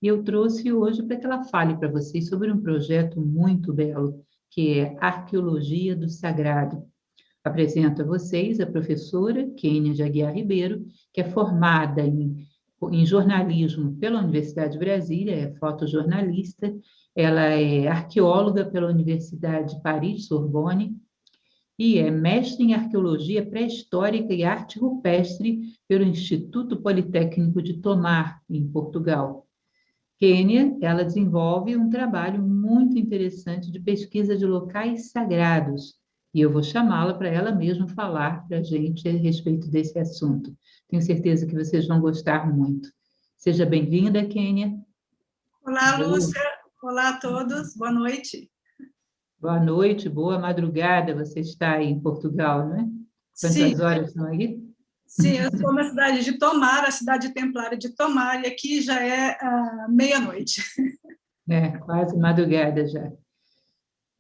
e eu trouxe hoje para que ela fale para vocês sobre um projeto muito belo, que é Arqueologia do Sagrado. Apresento a vocês a professora Kênia de Aguiar Ribeiro, que é formada em jornalismo pela Universidade de Brasília, é fotojornalista, ela é arqueóloga pela Universidade Paris-Sorbonne e é mestre em arqueologia pré-histórica e arte rupestre pelo Instituto Politécnico de Tomar, em Portugal. Kênia, ela desenvolve um trabalho muito interessante de pesquisa de locais sagrados, e eu vou chamá-la para ela mesma falar para a gente a respeito desse assunto. Tenho certeza que vocês vão gostar muito. Seja bem-vinda, Kênia. Olá, Lúcia. Olá a todos. Boa noite. Boa noite, boa madrugada. Você está aí em Portugal, não é? Quantas horas são aí? Sim, eu estou na cidade de Tomar, a cidade templária de Tomar, e aqui já é meia-noite. É, quase madrugada já.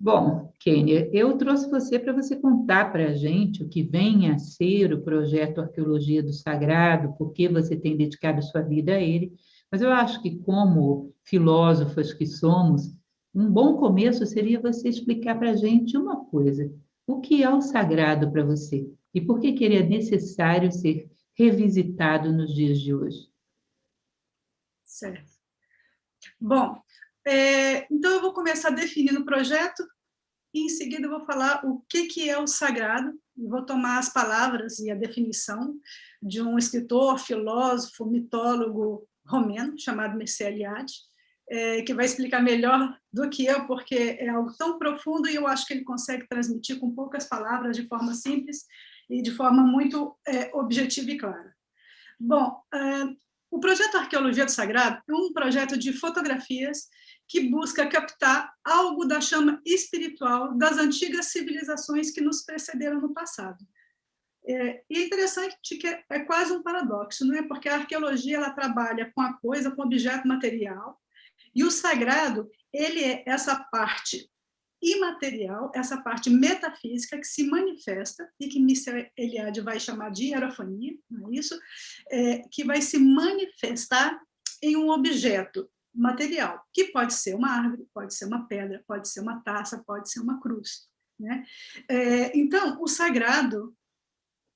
Bom, Kênia, eu trouxe você para você contar para a gente o que vem a ser o projeto Arqueologia do Sagrado, por que você tem dedicado sua vida a ele, mas eu acho que, como filósofas que somos, um bom começo seria você explicar para a gente uma coisa: o que é o sagrado para você e por que ele é necessário ser revisitado nos dias de hoje? Certo. Bom, então eu vou começar definindo o projeto e em seguida eu vou falar o que é o sagrado, e vou tomar as palavras e a definição de um escritor, filósofo, mitólogo romeno, chamado Mircea Eliade, que vai explicar melhor do que eu, porque é algo tão profundo e eu acho que ele consegue transmitir com poucas palavras, de forma simples e de forma muito objetiva e clara. Bom, o projeto Arqueologia do Sagrado é um projeto de fotografias que busca captar algo da chama espiritual das antigas civilizações que nos precederam no passado. E é interessante que é quase um paradoxo, não é? Porque a arqueologia ela trabalha com a coisa, com o objeto material, e o sagrado ele é essa parte imaterial, essa parte metafísica que se manifesta, e que Mircea Eliade vai chamar de hierofonia, não é isso? Que vai se manifestar em um objeto material, que pode ser uma árvore, pode ser uma pedra, pode ser uma taça, pode ser uma cruz. Né? Então, o sagrado,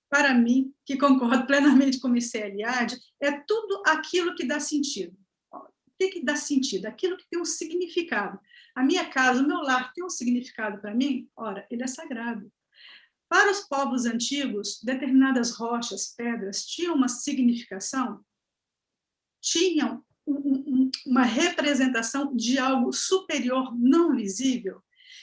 para mim, que concordo plenamente com Mircea Eliade, é tudo aquilo que dá sentido. O que dá sentido? Aquilo que tem um significado. A minha casa, o meu lar tem um significado para mim? Ora, ele é sagrado. Para os povos antigos, determinadas rochas, pedras, tinham uma significação, tinham uma representação de algo superior, não visível.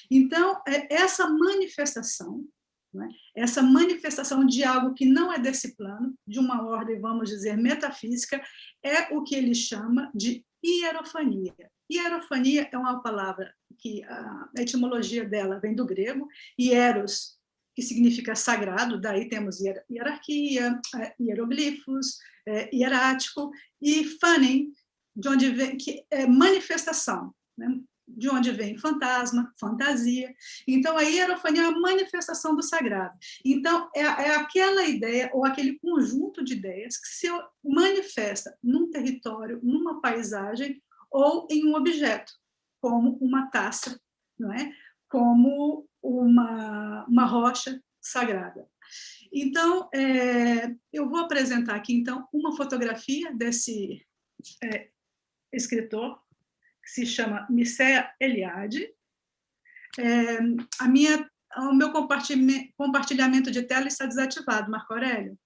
Então, essa manifestação, né, essa manifestação de algo que não é desse plano, de uma ordem, vamos dizer, metafísica, é o que ele chama de hierofania. Hierofania é uma palavra que a etimologia dela vem do grego, hieros, que significa sagrado, daí temos hierarquia, hieroglifos, hierático, e phanem, de onde vem, que é manifestação, né? De onde vem fantasma, fantasia. Então, a hierofania é a manifestação do sagrado. Então, é aquela ideia, ou aquele conjunto de ideias que se manifesta num território, numa paisagem, ou em um objeto, como uma taça, não é? Como uma rocha sagrada. Então, eu vou apresentar aqui, então, uma fotografia desse escritor, que se chama Mircea Eliade. O meu compartilhamento de tela está desativado, Marco Aurélio.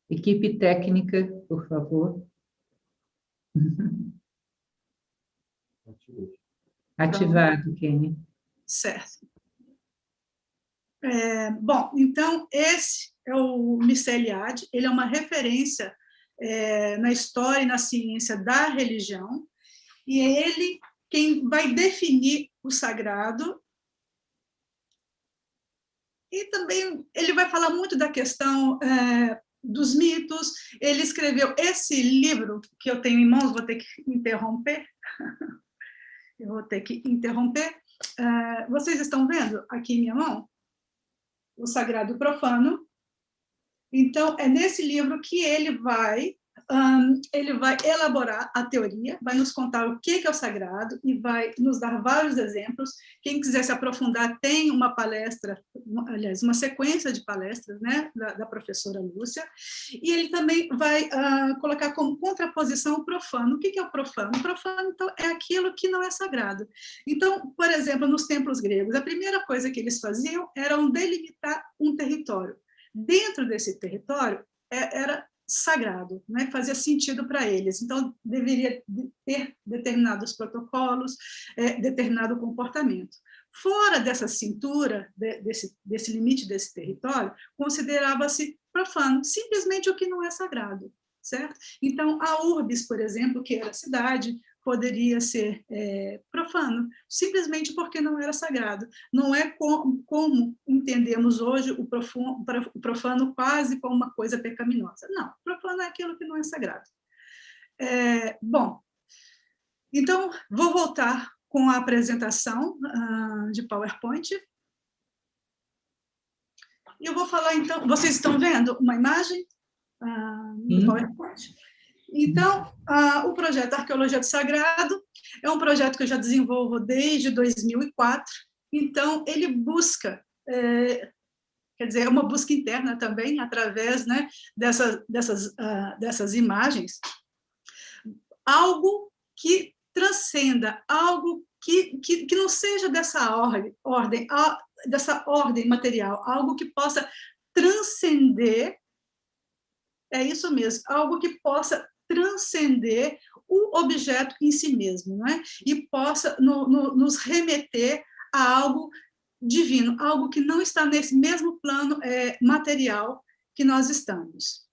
Equipe técnica, por favor. Ativado, Kênia. Certo. Bom, então, esse é o Mircea Eliade, ele é uma referência na história e na ciência da religião, e é ele quem vai definir o sagrado, e também ele vai falar muito da questão dos mitos. Ele escreveu esse livro, que eu tenho em mãos, vou ter que interromper, vocês estão vendo aqui em minha mão? O Sagrado e o Profano. Então, é nesse livro que ele vai ele vai elaborar a teoria, vai nos contar o que é o sagrado e vai nos dar vários exemplos. Quem quiser se aprofundar, tem uma palestra, aliás, uma sequência de palestras, né, da professora Lúcia, e ele também vai colocar como contraposição o profano. O que é o profano? O profano, então, é aquilo que não é sagrado. Então, por exemplo, nos templos gregos, a primeira coisa que eles faziam era delimitar um território. Dentro desse território, era sagrado, né? Fazia sentido para eles. Então, deveria ter determinados protocolos, determinado comportamento. Fora dessa cintura, desse limite desse território, considerava-se profano, simplesmente o que não é sagrado, certo? Então, a urbis, por exemplo, que era a cidade, poderia ser profano, simplesmente porque não era sagrado. Não é como entendemos hoje o profano quase como uma coisa pecaminosa. Não, profano é aquilo que não é sagrado. Bom, então, vou voltar com a apresentação de PowerPoint. E eu vou falar, então, vocês estão vendo uma imagem do PowerPoint? Então, o projeto Arqueologia do Sagrado é um projeto que eu já desenvolvo desde 2004. Então, ele busca, quer dizer, é uma busca interna também, através, né, dessas imagens, algo que transcenda, algo que não seja dessa ordem material, algo que possa transcender, é isso mesmo, algo que possa transcender o objeto em si mesmo, né? E possa nos remeter a algo divino, algo que não está nesse mesmo plano material que nós estamos.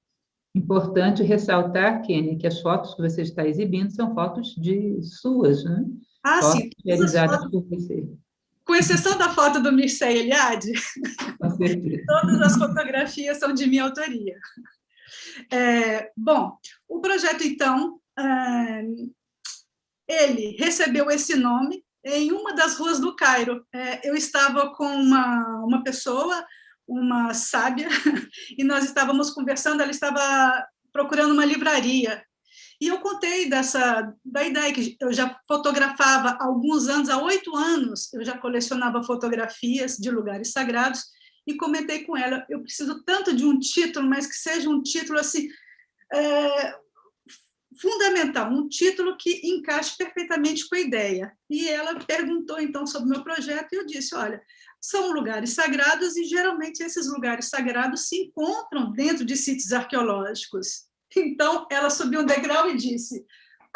Importante ressaltar, Kênia, que as fotos que você está exibindo são fotos suas, né? Fotos Sim. realizadas por você. Com exceção da foto do Mircea Eliade, Com certeza. todas as fotografias são de minha autoria. Bom, o projeto, então, ele recebeu esse nome em uma das ruas do Cairo. Eu estava com uma pessoa, uma sábia, e nós estávamos conversando, ela estava procurando uma livraria. E eu contei da ideia que eu já fotografava há alguns anos, há 8 anos, eu já colecionava fotografias de lugares sagrados, e comentei com ela, eu preciso tanto de um título, mas que seja um título assim, fundamental, um título que encaixe perfeitamente com a ideia. E ela perguntou, então, sobre o meu projeto, e eu disse, olha, são lugares sagrados, e geralmente esses lugares sagrados se encontram dentro de sítios arqueológicos. Então, ela subiu um degrau e disse,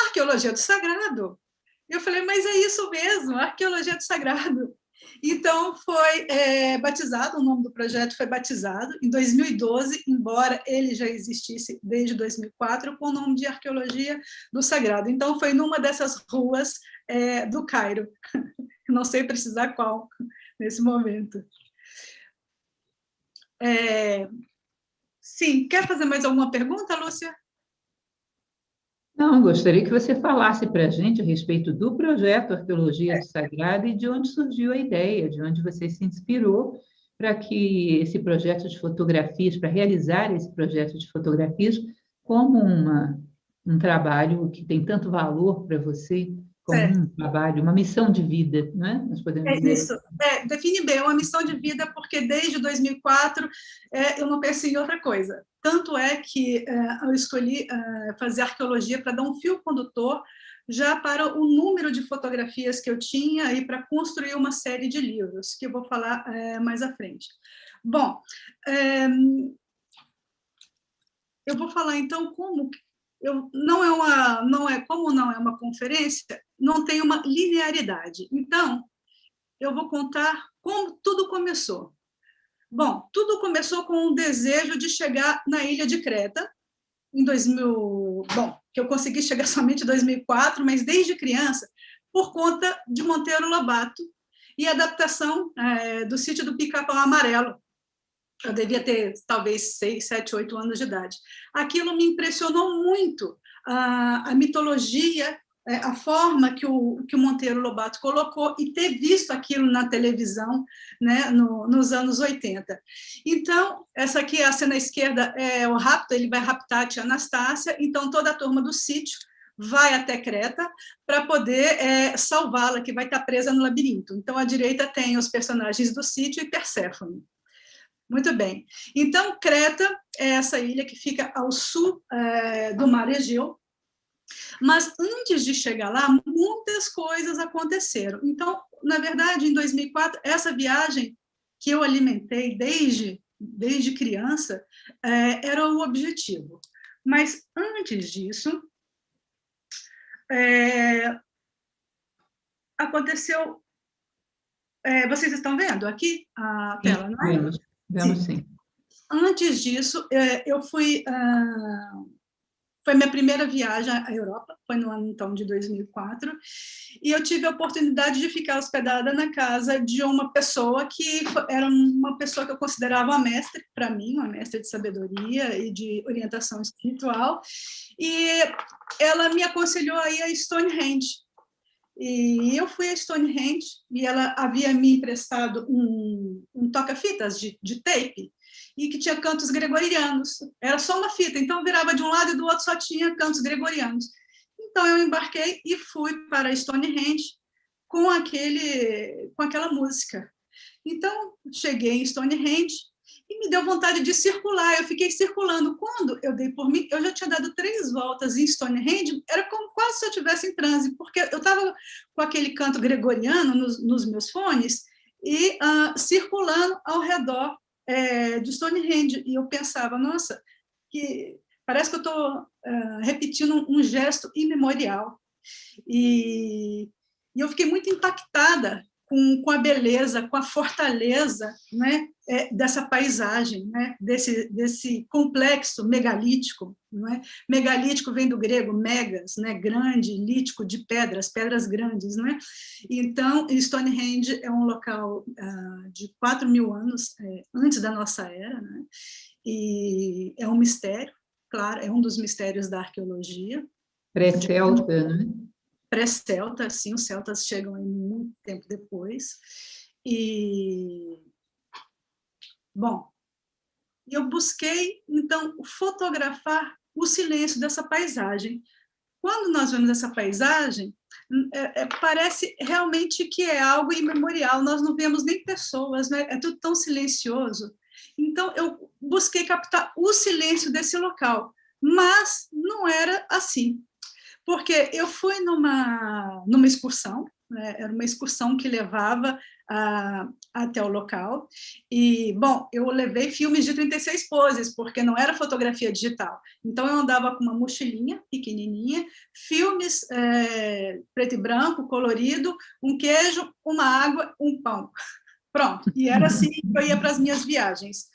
arqueologia do sagrado. Eu falei, mas é isso mesmo, arqueologia do sagrado. Então, foi batizado, o nome do projeto foi batizado em 2012, embora ele já existisse desde 2004, com o nome de Arqueologia do Sagrado. Então, foi numa dessas ruas do Cairo, não sei precisar qual nesse momento. Sim, quer fazer mais alguma pergunta, Lúcia? Não, gostaria que você falasse para a gente a respeito do projeto Arqueologia do Sagrado e de onde surgiu a ideia, de onde você se inspirou para que esse projeto de fotografias, para realizar esse projeto de fotografias como um trabalho que tem tanto valor para você, como um trabalho, uma missão de vida, não é? Nós podemos dizer isso, define bem, é uma missão de vida, porque desde 2004 eu não pensei em outra coisa. Tanto é que eu escolhi fazer arqueologia para dar um fio condutor já para o número de fotografias que eu tinha e para construir uma série de livros, que eu vou falar mais à frente. Bom, eu vou falar, então, como... como não é uma conferência, não tem uma linearidade. Então, eu vou contar como tudo começou. Bom, tudo começou com um desejo de chegar na ilha de Creta, em 2000, que eu consegui chegar somente em 2004, mas desde criança, por conta de Monteiro Lobato e a adaptação do Sítio do Pica-Pau Amarelo. Eu devia ter, talvez, 6, 7, 8 anos de idade. Aquilo me impressionou muito, a mitologia, a forma que o Monteiro Lobato colocou e ter visto aquilo na televisão, né, nos anos 80. Então, essa aqui, a cena à esquerda, é o rapto, ele vai raptar a tia Anastácia, então toda a turma do sítio vai até Creta para poder salvá-la, que vai estar presa no labirinto. Então, à direita tem os personagens do sítio e Perséfone. Muito bem. Então, Creta é essa ilha que fica ao sul do Mar Egeu, mas antes de chegar lá, muitas coisas aconteceram. Então, na verdade, em 2004, essa viagem que eu alimentei desde criança era o objetivo. Mas antes disso, aconteceu... vocês estão vendo aqui a tela, não é? Vemos sim. Antes disso, eu fui... Foi minha primeira viagem à Europa, foi no ano, então, de 2004, e eu tive a oportunidade de ficar hospedada na casa de uma pessoa que era uma pessoa que eu considerava uma mestre para mim, uma mestre de sabedoria e de orientação espiritual, e ela me aconselhou a ir a Stonehenge. E eu fui a Stonehenge, e ela havia me emprestado um toca-fitas de tape, e que tinha cantos gregorianos. Era só uma fita, então virava de um lado e do outro só tinha cantos gregorianos. Então eu embarquei e fui para Stonehenge com aquela música. Então cheguei em Stonehenge e me deu vontade de circular. Eu fiquei circulando. Quando eu dei por mim, eu já tinha dado 3 voltas em Stonehenge, era como quase se eu estivesse em transe, porque eu estava com aquele canto gregoriano nos meus fones e circulando ao redor de Stonehenge, e eu pensava, nossa, que parece que eu estou repetindo um gesto imemorial. E eu fiquei muito impactada com a beleza, com a fortaleza, né, dessa paisagem, né, desse complexo megalítico. Não é? Megalítico vem do grego megas, né, grande, lítico, de pedras grandes. Né? Então, Stonehenge é um local de 4.000 anos antes da nossa era, né? E é um mistério, claro, é um dos mistérios da arqueologia. Pré-celta, né? Pré-celta, sim, os celtas chegam aí muito tempo depois. E, bom, eu busquei, então, fotografar o silêncio dessa paisagem. Quando nós vemos essa paisagem, parece realmente que é algo imemorial, nós não vemos nem pessoas, né? É tudo tão silencioso. Então, eu busquei captar o silêncio desse local, mas não era assim. Porque eu fui numa excursão, né? Era uma excursão que levava até o local, e, bom, eu levei filmes de 36 poses, porque não era fotografia digital, então eu andava com uma mochilinha pequenininha, filmes preto e branco, colorido, um queijo, uma água, um pão, pronto, e era assim que eu ia para as minhas viagens,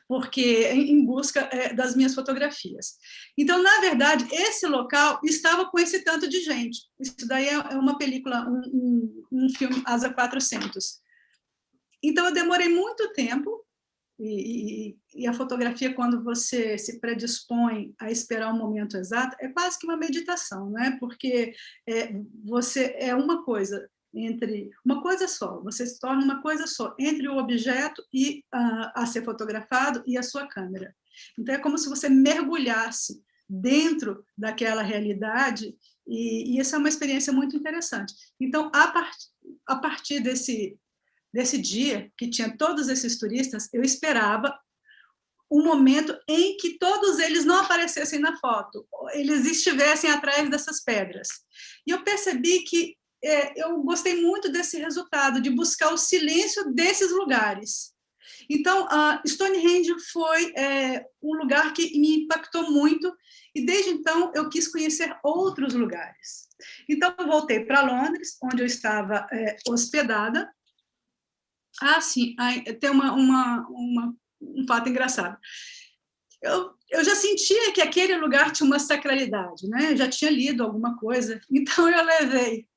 porque em busca das minhas fotografias. Então, na verdade, esse local estava com esse tanto de gente. Isso daí é uma película, um filme Asa 400. Então, eu demorei muito tempo, e a fotografia, quando você se predispõe a esperar o momento exato, é quase que uma meditação, né? Porque você é uma coisa só, você se torna uma coisa só entre o objeto e a ser fotografado e a sua câmera. Então, é como se você mergulhasse dentro daquela realidade, e essa é uma experiência muito interessante. Então, a partir desse dia que tinha todos esses turistas, eu esperava um momento em que todos eles não aparecessem na foto, eles estivessem atrás dessas pedras. E eu percebi que eu gostei muito desse resultado, de buscar o silêncio desses lugares. Então, Stonehenge foi um lugar que me impactou muito, e desde então eu quis conhecer outros lugares. Então, eu voltei para Londres, onde eu estava hospedada. Sim, tem um fato engraçado. Eu já sentia que aquele lugar tinha uma sacralidade, né? Eu já tinha lido alguma coisa, então eu levei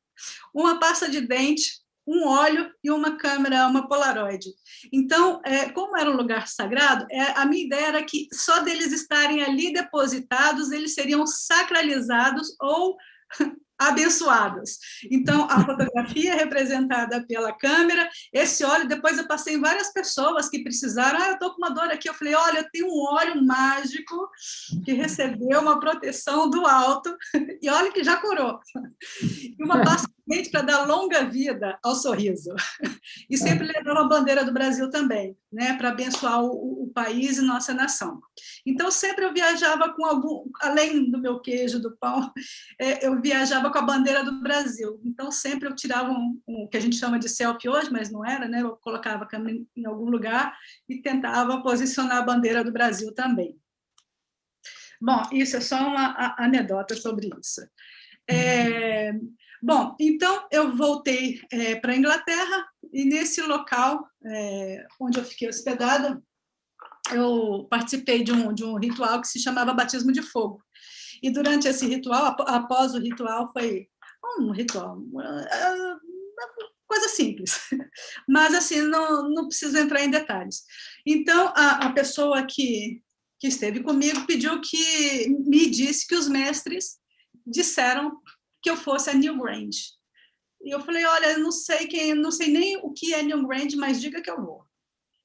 uma pasta de dente, um óleo e uma câmera, uma Polaroid. Então, como era um lugar sagrado, a minha ideia era que só deles estarem ali depositados, eles seriam sacralizados ou abençoadas. Então, a fotografia é representada pela câmera, esse óleo, depois eu passei em várias pessoas que precisaram, eu estou com uma dor aqui, eu falei, olha, eu tenho um óleo mágico que recebeu uma proteção do alto, e olha que já curou. E uma pasta de dente para dar longa vida ao sorriso. E sempre levava a bandeira do Brasil também, né, para abençoar o país e nossa nação. Então, sempre eu viajava com algum, além do meu queijo, do pão, eu viajava com a bandeira do Brasil. Então, sempre eu tirava um que a gente chama de selfie hoje, mas não era, né? Eu colocava a câmera em algum lugar e tentava posicionar a bandeira do Brasil também. Bom, isso é só uma anedota sobre isso. Bom, então eu voltei para a Inglaterra e nesse local onde eu fiquei hospedada, eu participei de um ritual que se chamava Batismo de Fogo. E durante esse ritual, após o ritual, foi um ritual, coisa simples, mas assim, não preciso entrar em detalhes. Então, a pessoa que esteve comigo pediu que me disse que os mestres disseram que eu fosse a Newgrange. E eu falei, olha, não sei nem o que é Newgrange, mas diga que eu vou.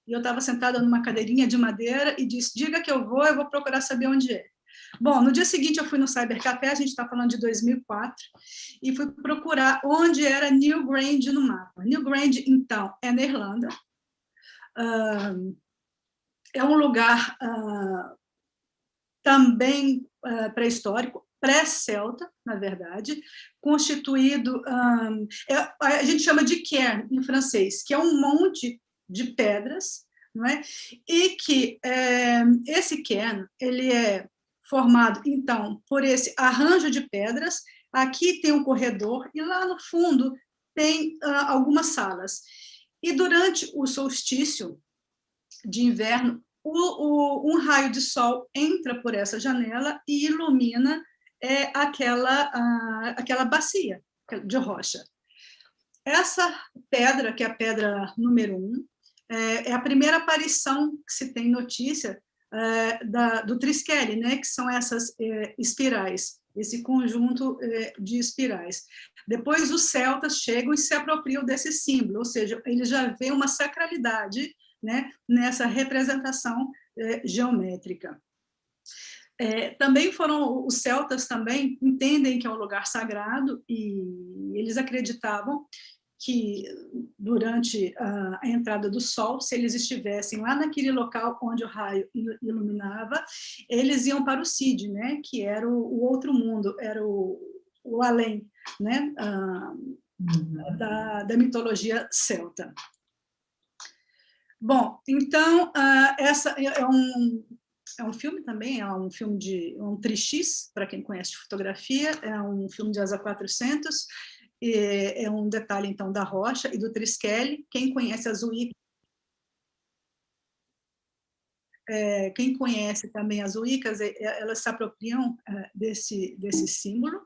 E eu estava sentada numa cadeirinha de madeira e disse, diga que eu vou procurar saber onde é. Bom, no dia seguinte eu fui no Cybercafé, a gente está falando de 2004, e fui procurar onde era Newgrange no mapa. Newgrange, então, é na Irlanda. É um lugar também pré-histórico, pré-celta, na verdade, constituído, a gente chama de cairn, em francês, que é um monte de pedras, não é? E que esse cairn, ele é formado, então, por esse arranjo de pedras, aqui tem um corredor, e lá no fundo tem algumas salas. E durante o solstício de inverno, um raio de sol entra por essa janela e ilumina aquela bacia de rocha. Essa pedra, que é a pedra número 1, é a primeira aparição que se tem notícia do Triskele, né, que são essas espirais, esse conjunto de espirais. Depois os celtas chegam e se apropriam desse símbolo, ou seja, eles já veem uma sacralidade, né, nessa representação geométrica. Também foram os celtas também entendem que é um lugar sagrado e eles acreditavam que durante a entrada do sol, se eles estivessem lá naquele local onde o raio iluminava, eles iam para o Cid, né, que era o outro mundo, era o além, né, da mitologia celta. Bom, então, essa é um filme também, é um filme um tri-X, para quem conhece de fotografia, é um filme de ASA 400, é um detalhe, então, da rocha e do Triskele. Quem conhece as Wiccas, quem conhece também as Wiccas, elas se apropriam desse símbolo.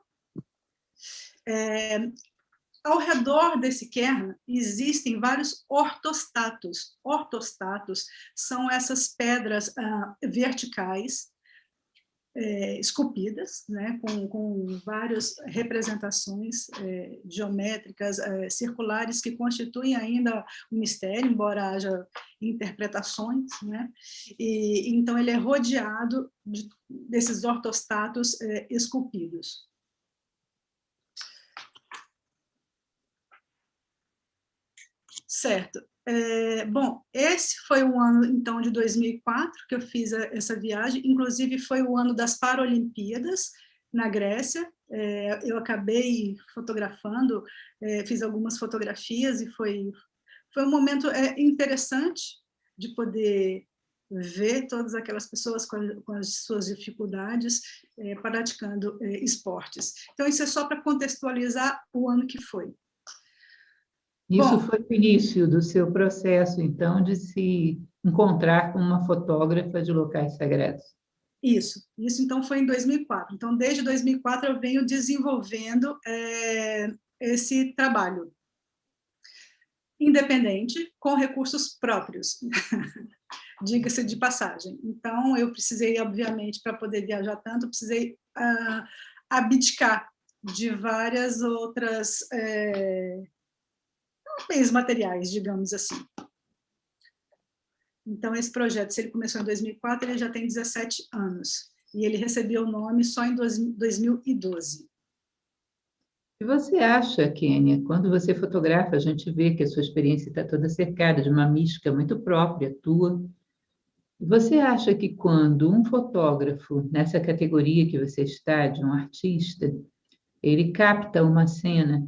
Ao redor desse cairn existem vários ortostatos. Ortostatos são essas pedras verticais, esculpidas, né, com várias representações geométricas, circulares, que constituem ainda um mistério, embora haja interpretações, né? E então ele é rodeado desses ortostatos esculpidos. Certo. Bom, esse foi o ano, então, de 2004, que eu fiz essa viagem, inclusive foi o ano das Paralimpíadas, na Grécia. Eu acabei fotografando, fiz algumas fotografias, e foi um momento interessante de poder ver todas aquelas pessoas com as suas dificuldades praticando esportes. Então, isso é só para contextualizar o ano que foi. Isso foi o início do seu processo, então, de se encontrar com uma fotógrafa de locais sagrados. Isso então foi em 2004. Então, desde 2004 eu venho desenvolvendo esse trabalho independente, com recursos próprios, diga-se de passagem. Então, eu precisei, obviamente, para poder viajar tanto, precisei abdicar de várias outras bens materiais, digamos assim. Então, esse projeto, se ele começou em 2004, ele já tem 17 anos. E ele recebeu o nome só em 2012. E você acha, Kênia, quando você fotografa, a gente vê que a sua experiência está toda cercada de uma mística muito própria, tua. Você acha que quando um fotógrafo, nessa categoria que você está, de um artista, ele capta uma cena,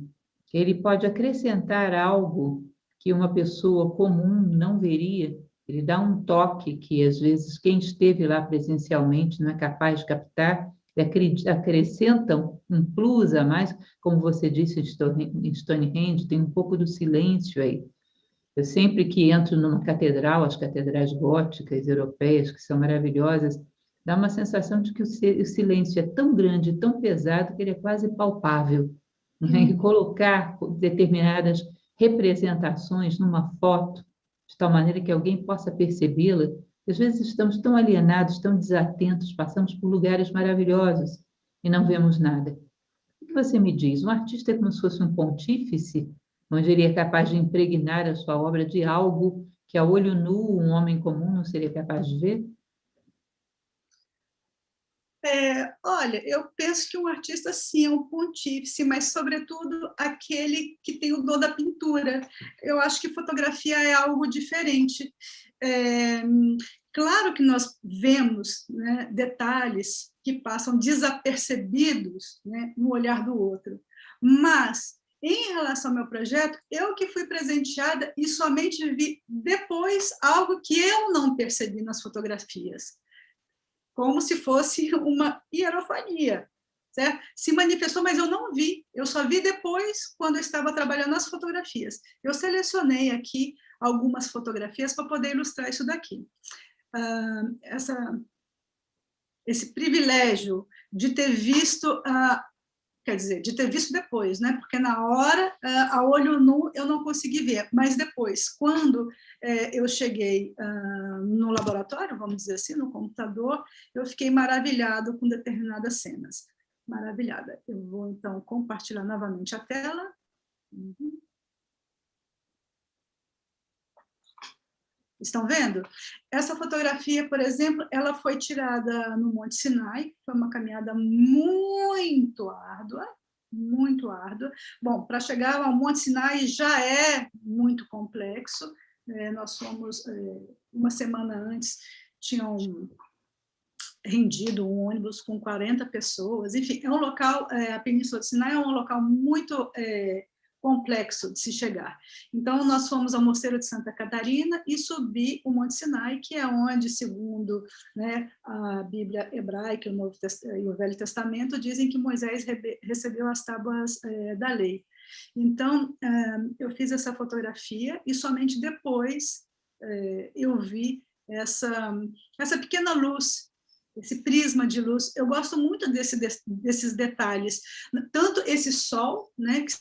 ele pode acrescentar algo que uma pessoa comum não veria? Ele dá um toque que, às vezes, quem esteve lá presencialmente não é capaz de captar, e acrescentam um plus a mais, como você disse em Stonehenge, tem um pouco do silêncio aí. Eu sempre que entro numa catedral, as catedrais góticas europeias, que são maravilhosas, dá uma sensação de que o silêncio é tão grande, tão pesado, que ele é quase palpável. Né? E colocar determinadas representações numa foto, de tal maneira que alguém possa percebê-la. Às vezes estamos tão alienados, tão desatentos, passamos por lugares maravilhosos e não vemos nada. O que você me diz? Um artista é como se fosse um pontífice, onde ele é capaz de impregnar a sua obra de algo que, a olho nu, um homem comum não seria capaz de ver? Olha, eu penso que um artista, sim, é um pontífice, mas, sobretudo, aquele que tem o dom da pintura. Eu acho que fotografia é algo diferente. Claro que nós vemos, né, detalhes que passam desapercebidos, né, no olhar do outro, mas, em relação ao meu projeto, eu que fui presenteada e somente vi depois algo que eu não percebi nas fotografias, como se fosse uma hierofania, certo? Se manifestou, mas eu não vi, eu só vi depois, quando eu estava trabalhando nas fotografias. Eu selecionei aqui algumas fotografias para poder ilustrar isso daqui. Esse privilégio de ter visto, quer dizer, de ter visto depois, né? Porque na hora, a olho nu, eu não consegui ver, mas depois, quando eu cheguei no laboratório, vamos dizer assim, no computador, eu fiquei maravilhado com determinadas cenas. Maravilhada. Eu vou, então, compartilhar novamente a tela. Uhum. Estão vendo? Essa fotografia, por exemplo, ela foi tirada no Monte Sinai, foi uma caminhada muito árdua, muito árdua. Bom, para chegar ao Monte Sinai já é muito complexo. Nós fomos, uma semana antes, tinham rendido um ônibus com 40 pessoas. Enfim, é um local, a Península do Sinai é um local muito complexo de se chegar. Então, nós fomos ao Mosteiro de Santa Catarina e subi o Monte Sinai, que é onde, segundo, né, a Bíblia hebraica e o Velho Testamento, dizem que Moisés recebeu as tábuas da lei. Então, eu fiz essa fotografia e somente depois eu vi essa pequena luz, esse prisma de luz. Eu gosto muito desses detalhes, tanto esse sol, né, que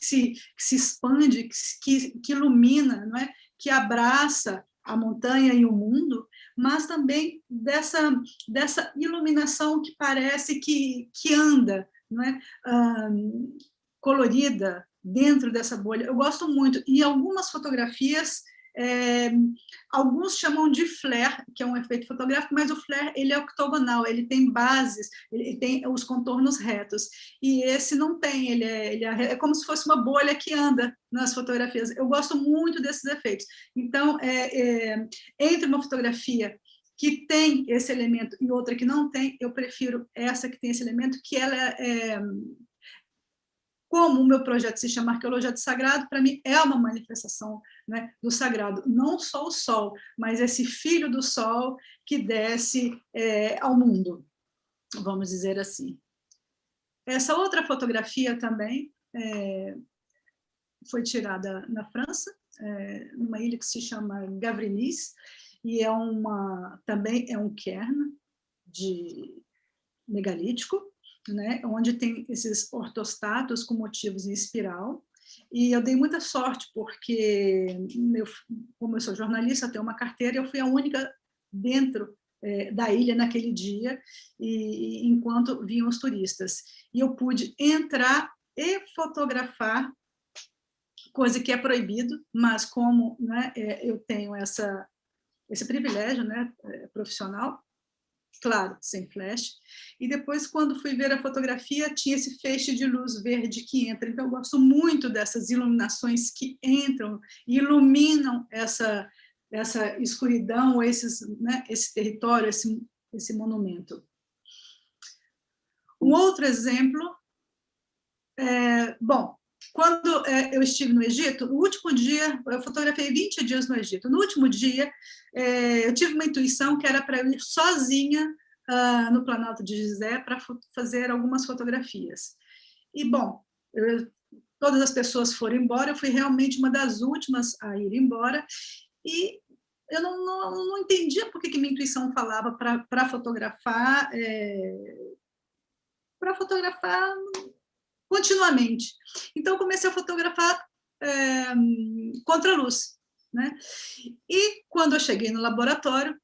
se expande, que ilumina, não é? Que abraça a montanha e o mundo, mas também dessa iluminação que parece que anda, não é? Colorida dentro dessa bolha. Eu gosto muito. E algumas fotografias, alguns chamam de flare, que é um efeito fotográfico, mas o flare ele é octogonal, ele tem bases, ele tem os contornos retos, e esse não tem, ele é como se fosse uma bolha que anda nas fotografias. Eu gosto muito desses efeitos. Então, entre uma fotografia que tem esse elemento e outra que não tem, eu prefiro essa que tem esse elemento, que ela como o meu projeto se chama Arqueologia do Sagrado, para mim é uma manifestação, né, do sagrado, não só o sol, mas esse filho do sol que desce ao mundo, vamos dizer assim. Essa outra fotografia também foi tirada na França, numa ilha que se chama Gavrinis, e também é um cairn de megalítico, né, onde tem esses ortostatos com motivos em espiral, e eu dei muita sorte, porque, como eu sou jornalista, tenho uma carteira, eu fui a única dentro da ilha naquele dia, enquanto vinham os turistas. E eu pude entrar e fotografar, coisa que é proibido, mas como, né, eu tenho esse privilégio, né, profissional, claro, sem flash, e depois, quando fui ver a fotografia, tinha esse feixe de luz verde que entra, então eu gosto muito dessas iluminações que entram e iluminam essa escuridão, ou né, esse território, esse monumento. Um outro exemplo, bom, quando eu estive no Egito, no último dia, eu fotografei 20 dias no Egito, no último dia, eu tive uma intuição que era para eu ir sozinha no Planalto de Gizé para fazer algumas fotografias. E, bom, todas as pessoas foram embora, eu fui realmente uma das últimas a ir embora, e eu não entendia por que minha intuição falava para fotografar continuamente. Então, eu comecei a fotografar contra a luz, né? E, quando eu cheguei no laboratório,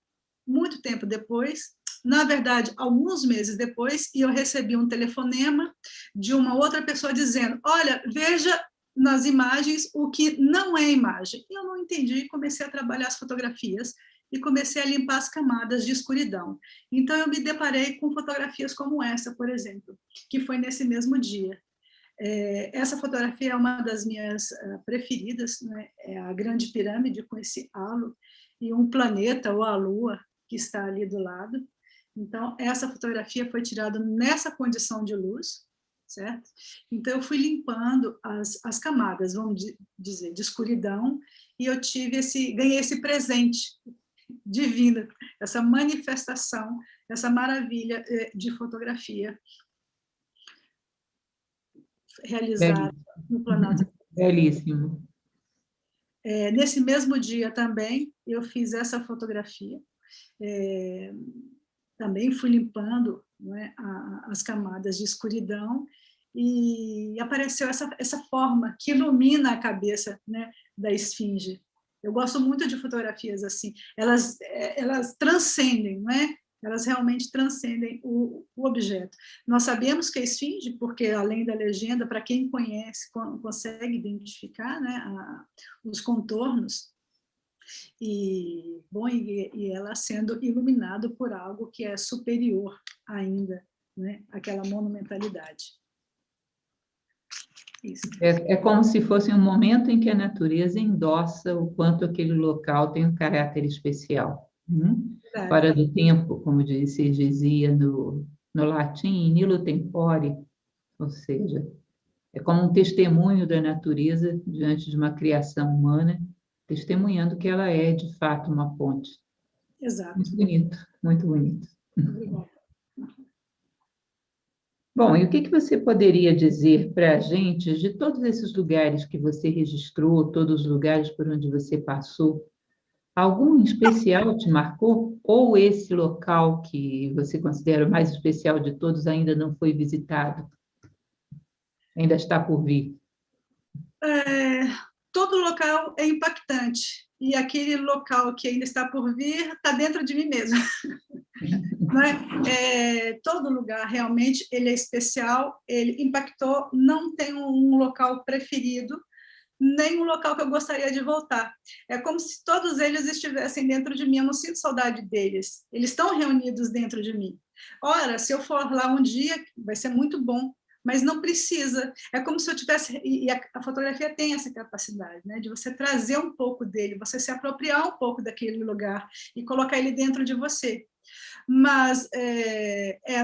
muito tempo depois, na verdade, alguns meses depois, e eu recebi um telefonema de uma outra pessoa dizendo: olha, veja nas imagens o que não é imagem. E eu não entendi e comecei a trabalhar as fotografias e comecei a limpar as camadas de escuridão. Então, eu me deparei com fotografias como essa, por exemplo, que foi nesse mesmo dia. Essa fotografia é uma das minhas preferidas, né? É a Grande Pirâmide com esse halo e um planeta, ou a Lua, que está ali do lado. Então, essa fotografia foi tirada nessa condição de luz, certo? Então, eu fui limpando as camadas, vamos dizer, de escuridão, e eu ganhei esse presente divino, essa manifestação, essa maravilha de fotografia realizada no Planalto. Belíssimo. Nesse mesmo dia também, eu fiz essa fotografia, também fui limpando, né, as camadas de escuridão, e apareceu essa forma que ilumina a cabeça, né, da esfinge. Eu gosto muito de fotografias assim, elas transcendem, né? Elas realmente transcendem o objeto. Nós sabemos que a esfinge, porque além da legenda, para quem conhece, consegue identificar, né, os contornos, e ela sendo iluminada por algo que é superior ainda, né, àquela monumentalidade. Isso. É como se fosse um momento em que a natureza endossa o quanto aquele local tem um caráter especial. Fora do tempo, como se dizia no latim, nihilo tempore, ou seja, é como um testemunho da natureza diante de uma criação humana, testemunhando que ela é, de fato, uma ponte. Exato. Muito bonito, muito bonito. Obrigada. Bom, e o que você poderia dizer para a gente de todos esses lugares que você registrou, todos os lugares por onde você passou? Algum em especial te marcou? Ou esse local que você considera o mais especial de todos ainda não foi visitado? Ainda está por vir? Todo local é impactante. E aquele local que ainda está por vir está dentro de mim mesmo. Todo lugar realmente ele é especial, ele impactou, não tem um local preferido, nem um local que eu gostaria de voltar. É como se todos eles estivessem dentro de mim, eu não sinto saudade deles, eles estão reunidos dentro de mim. Ora, se eu for lá um dia, vai ser muito bom, mas não precisa. É como se eu tivesse, e a fotografia tem essa capacidade, né, de você trazer um pouco dele, você se apropriar um pouco daquele lugar e colocar ele dentro de você. Mas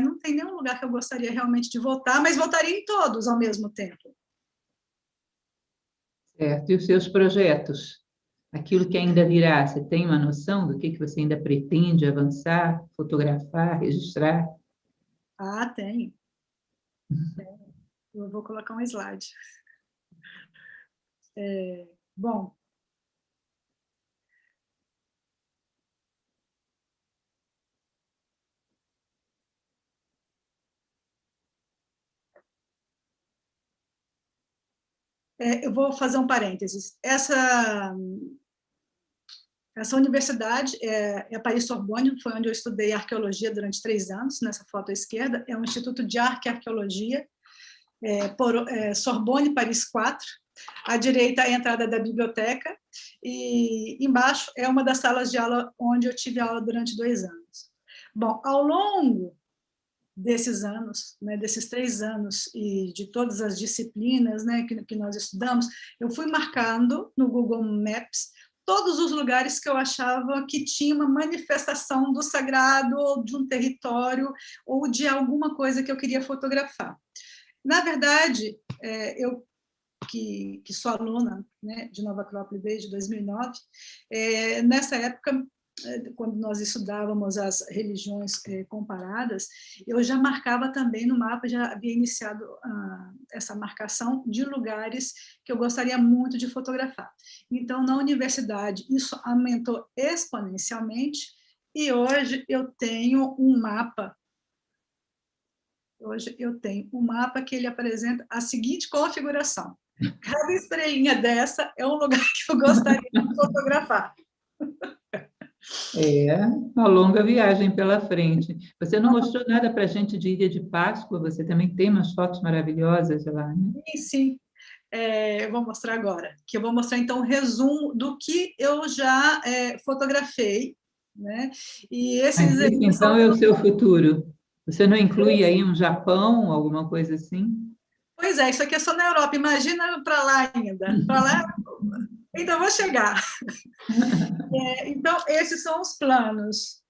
não tem nenhum lugar que eu gostaria realmente de voltar, mas voltaria em todos ao mesmo tempo. Certo. E os seus projetos? Aquilo que ainda virá, você tem uma noção do que você ainda pretende avançar, fotografar, registrar? Tenho. Eu vou colocar um slide. Bom, eu vou fazer um parênteses. Essa universidade é a Paris-Sorbonne, foi onde eu estudei arqueologia durante 3 anos, nessa foto à esquerda, é um instituto de arte e arqueologia, Sorbonne, Paris 4. À direita, a entrada da biblioteca, e embaixo é uma das salas de aula onde eu tive aula durante 2 anos. Bom, ao longo desses anos, né, desses 3 anos, e de todas as disciplinas, né, que nós estudamos, eu fui marcando no Google Maps todos os lugares que eu achava que tinha uma manifestação do sagrado, ou de um território, ou de alguma coisa que eu queria fotografar. Na verdade, eu que sou aluna, né, de Nova Acrópole desde 2009, nessa época, quando nós estudávamos as religiões comparadas, eu já marcava também no mapa, já havia iniciado essa marcação de lugares que eu gostaria muito de fotografar. Então, na universidade, isso aumentou exponencialmente, e hoje eu tenho um mapa. Hoje eu tenho um mapa que ele apresenta a seguinte configuração. Cada estrelinha dessa é um lugar que eu gostaria de fotografar. É uma longa viagem pela frente. Você não mostrou nada para a gente de Ilha de Páscoa, você também tem umas fotos maravilhosas lá, né? Sim. Eu vou mostrar agora, que eu vou mostrar, então, um resumo do que eu já fotografei, né? E esses... Mas isso, então, é o seu futuro. Você não inclui aí um Japão, alguma coisa assim? Pois é, isso aqui é só na Europa, imagina para lá ainda. Para lá, então, vou chegar. Então, esses são os planos.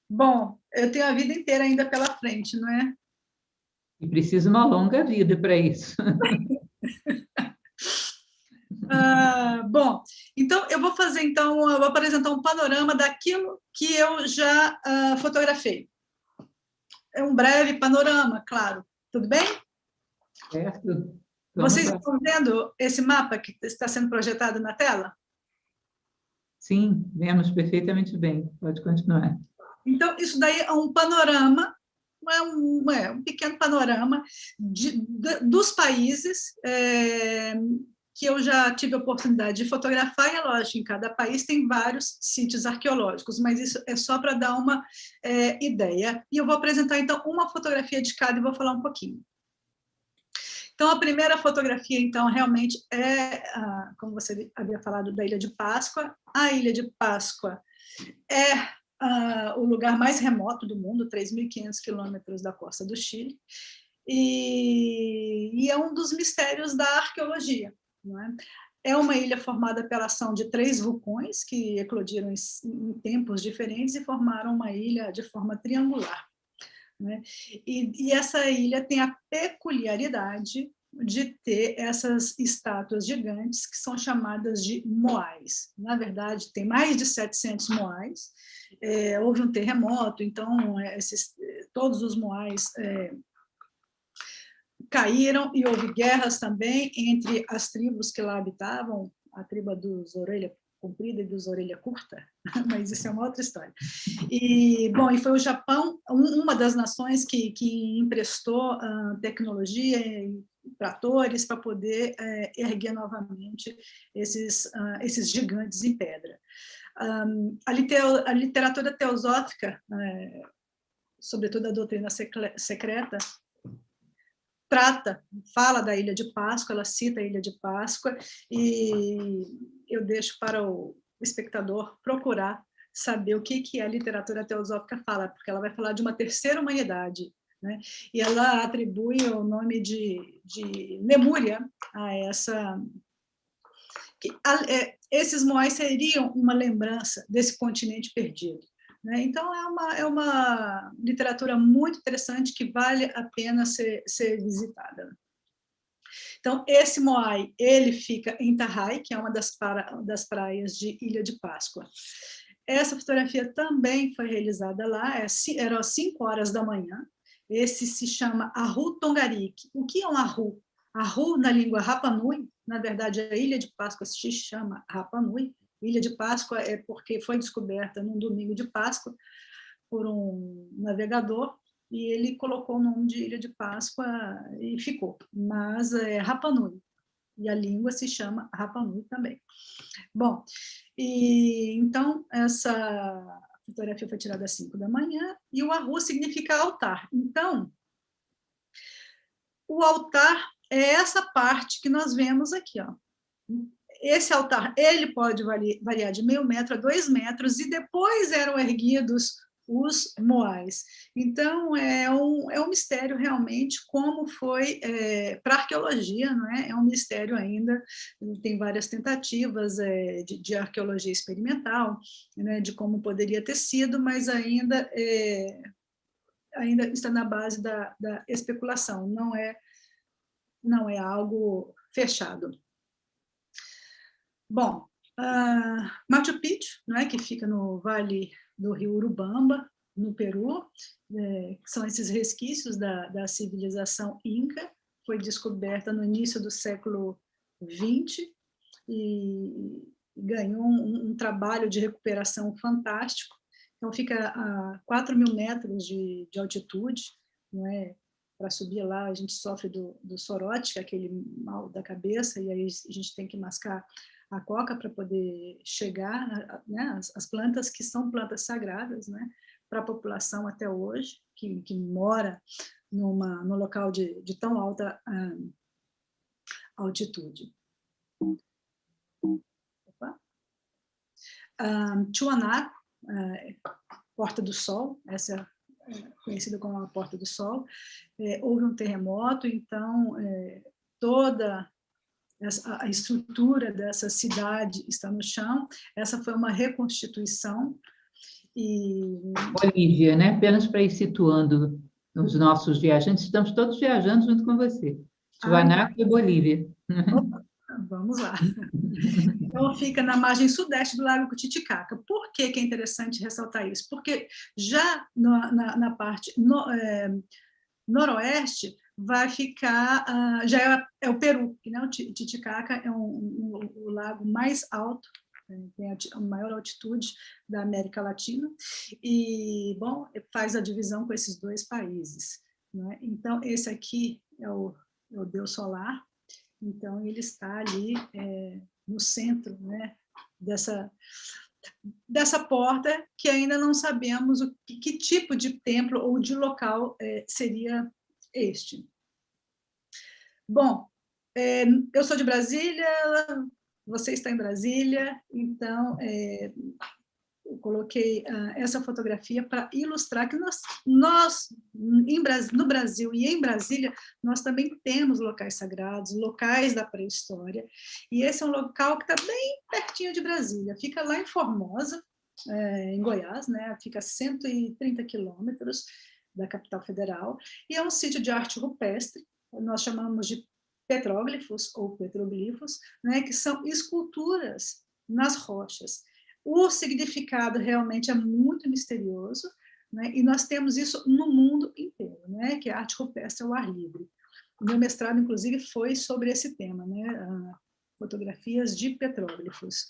Bom, eu tenho a vida inteira ainda pela frente, não é? E precisa uma longa vida para isso. Bom, então eu vou fazer, então, eu vou apresentar um panorama daquilo que eu já fotografei. É um breve panorama, claro. Tudo bem? Certo? Vamos Vocês lá. estão vendo esse mapa que está sendo projetado na tela? Sim, vemos perfeitamente bem. Pode continuar. Então, isso daí é um panorama, um pequeno panorama dos países que eu já tive a oportunidade de fotografar, e é lógico, em cada país tem vários sítios arqueológicos, mas isso é só para dar uma ideia. E eu vou apresentar, então, uma fotografia de cada e vou falar um pouquinho. Então, a primeira fotografia, então, realmente como você havia falado, da Ilha de Páscoa. A Ilha de Páscoa é o lugar mais remoto do mundo, 3.500 quilômetros da costa do Chile, e é um dos mistérios da arqueologia. Não é? É uma ilha formada pela ação de 3 vulcões que eclodiram em tempos diferentes e formaram uma ilha de forma triangular. Né? E essa ilha tem a peculiaridade de ter essas estátuas gigantes que são chamadas de moais. Na verdade, tem mais de 700 moais. Houve um terremoto, então todos os moais caíram, e houve guerras também entre as tribos que lá habitavam, a tribo dos orelha comprida e dos orelha curta, mas isso é uma outra história. E foi o Japão, uma das nações que emprestou tecnologia e tratores para poder erguer novamente esses gigantes em pedra. A literatura teosófica, sobretudo a doutrina secreta, fala da Ilha de Páscoa, ela cita a Ilha de Páscoa, e eu deixo para o espectador procurar saber o que a literatura teosófica fala, porque ela vai falar de uma terceira humanidade, né? E ela atribui o nome de Lemúria a essa... esses moais seriam uma lembrança desse continente perdido. Então, é uma literatura muito interessante que vale a pena ser visitada. Então, esse moai, ele fica em Tarrai, que é uma das praias de Ilha de Páscoa. Essa fotografia também foi realizada lá, era às 5 horas da manhã. Esse se chama Arru Tongarik. O que é um arru? Arru, na língua Rapa Nui, na verdade, a Ilha de Páscoa se chama Rapa Nui. Ilha de Páscoa é porque foi descoberta num domingo de Páscoa por um navegador, e ele colocou o nome de Ilha de Páscoa e ficou. Mas é Rapa Nui, e a língua se chama Rapa Nui também. Bom, então essa fotografia foi tirada às 5 da manhã, e o arru significa altar. Então, o altar é essa parte que nós vemos aqui, ó. Esse altar, ele pode variar de 0,5 metro a 2 metros, e depois eram erguidos os moais. Então, é um mistério realmente como foi para a arqueologia, não é? É um mistério ainda, tem várias tentativas de arqueologia experimental, né, de como poderia ter sido, mas ainda está na base da especulação, não é algo fechado. Bom, Machu Picchu, né, que fica no Vale do Rio Urubamba, no Peru, que são esses resquícios da civilização Inca, foi descoberta no início do século XX e ganhou um trabalho de recuperação fantástico. Então, fica a 4.000 metros de altitude, não é? Para subir lá, a gente sofre do sorote, que é aquele mal da cabeça, e aí a gente tem que mascar a coca para poder chegar, né, as plantas que são plantas sagradas, né, para a população até hoje, que mora no local de tão alta altitude. Tiwanaku, Porta do Sol, essa é conhecida como a Porta do Sol, houve um terremoto, então toda a estrutura dessa cidade está no chão. Essa foi uma reconstituição. Bolívia, né? Apenas para ir situando os nossos viajantes, estamos todos viajando junto com você. Tiwanaku e Bolívia. Opa, vamos lá. Então, fica na margem sudeste do Lago Titicaca. Por que é interessante ressaltar isso? Porque já na parte noroeste vai ficar, já é o Peru, né? O Titicaca é o lago mais alto, tem a maior altitude da América Latina, e, bom, faz a divisão com esses dois países, né? Então, esse aqui é o Deus solar, então ele está ali no centro, né, dessa porta, que ainda não sabemos que tipo de templo ou de local seria este. Bom, eu sou de Brasília, você está em Brasília, então eu coloquei essa fotografia para ilustrar que nós no Brasil e em Brasília, nós também temos locais sagrados, locais da pré-história, e esse é um local que está bem pertinho de Brasília, fica lá em Formosa, em Goiás, né? Fica a 130 quilômetros da capital federal, e é um sítio de arte rupestre, nós chamamos de petróglifos ou petroglifos, né? Que são esculturas nas rochas. O significado realmente é muito misterioso, né? E nós temos isso no mundo inteiro, né? Que a arte rupestre ao ar livre. O meu mestrado, inclusive, foi sobre esse tema, né? Fotografias de petróglifos.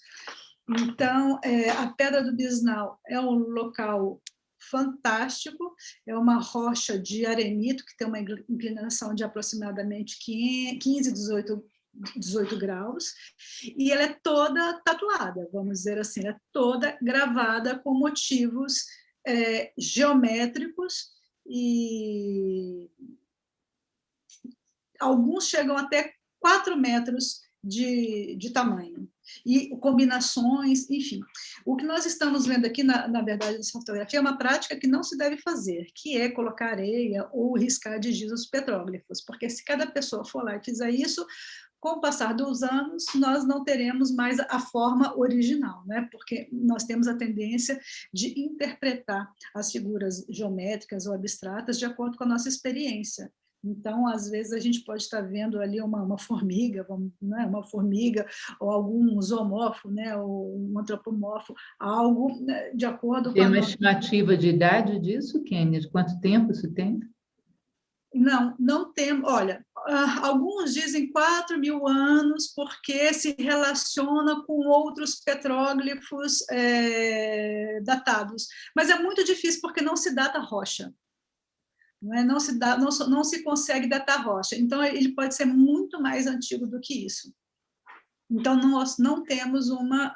Então, a Pedra do Bisnau é um local fantástico, é uma rocha de arenito que tem uma inclinação de aproximadamente 15, 18 graus, e ela é toda tatuada, vamos dizer assim, ela é toda gravada com motivos geométricos, e alguns chegam até 4 metros de tamanho, e combinações, enfim. O que nós estamos vendo aqui, na verdade, dessa fotografia, é uma prática que não se deve fazer, que é colocar areia ou riscar de giz os petróglifos, porque se cada pessoa for lá e fizer isso, com o passar dos anos, nós não teremos mais a forma original, né? Porque nós temos a tendência de interpretar as figuras geométricas ou abstratas de acordo com a nossa experiência. Então, às vezes, a gente pode estar vendo ali uma formiga, né, uma formiga, ou algum zoomorfo, né, ou um antropomorfo, algo, né, de acordo com a Tem uma estimativa de idade disso, Kênia? De quanto tempo isso tem? Não temos. Olha, alguns dizem 4.000 anos, porque se relaciona com outros petróglifos datados. Mas é muito difícil, porque não se data rocha. Não se consegue datar rocha. Então, ele pode ser muito mais antigo do que isso. Então, nós não temos uma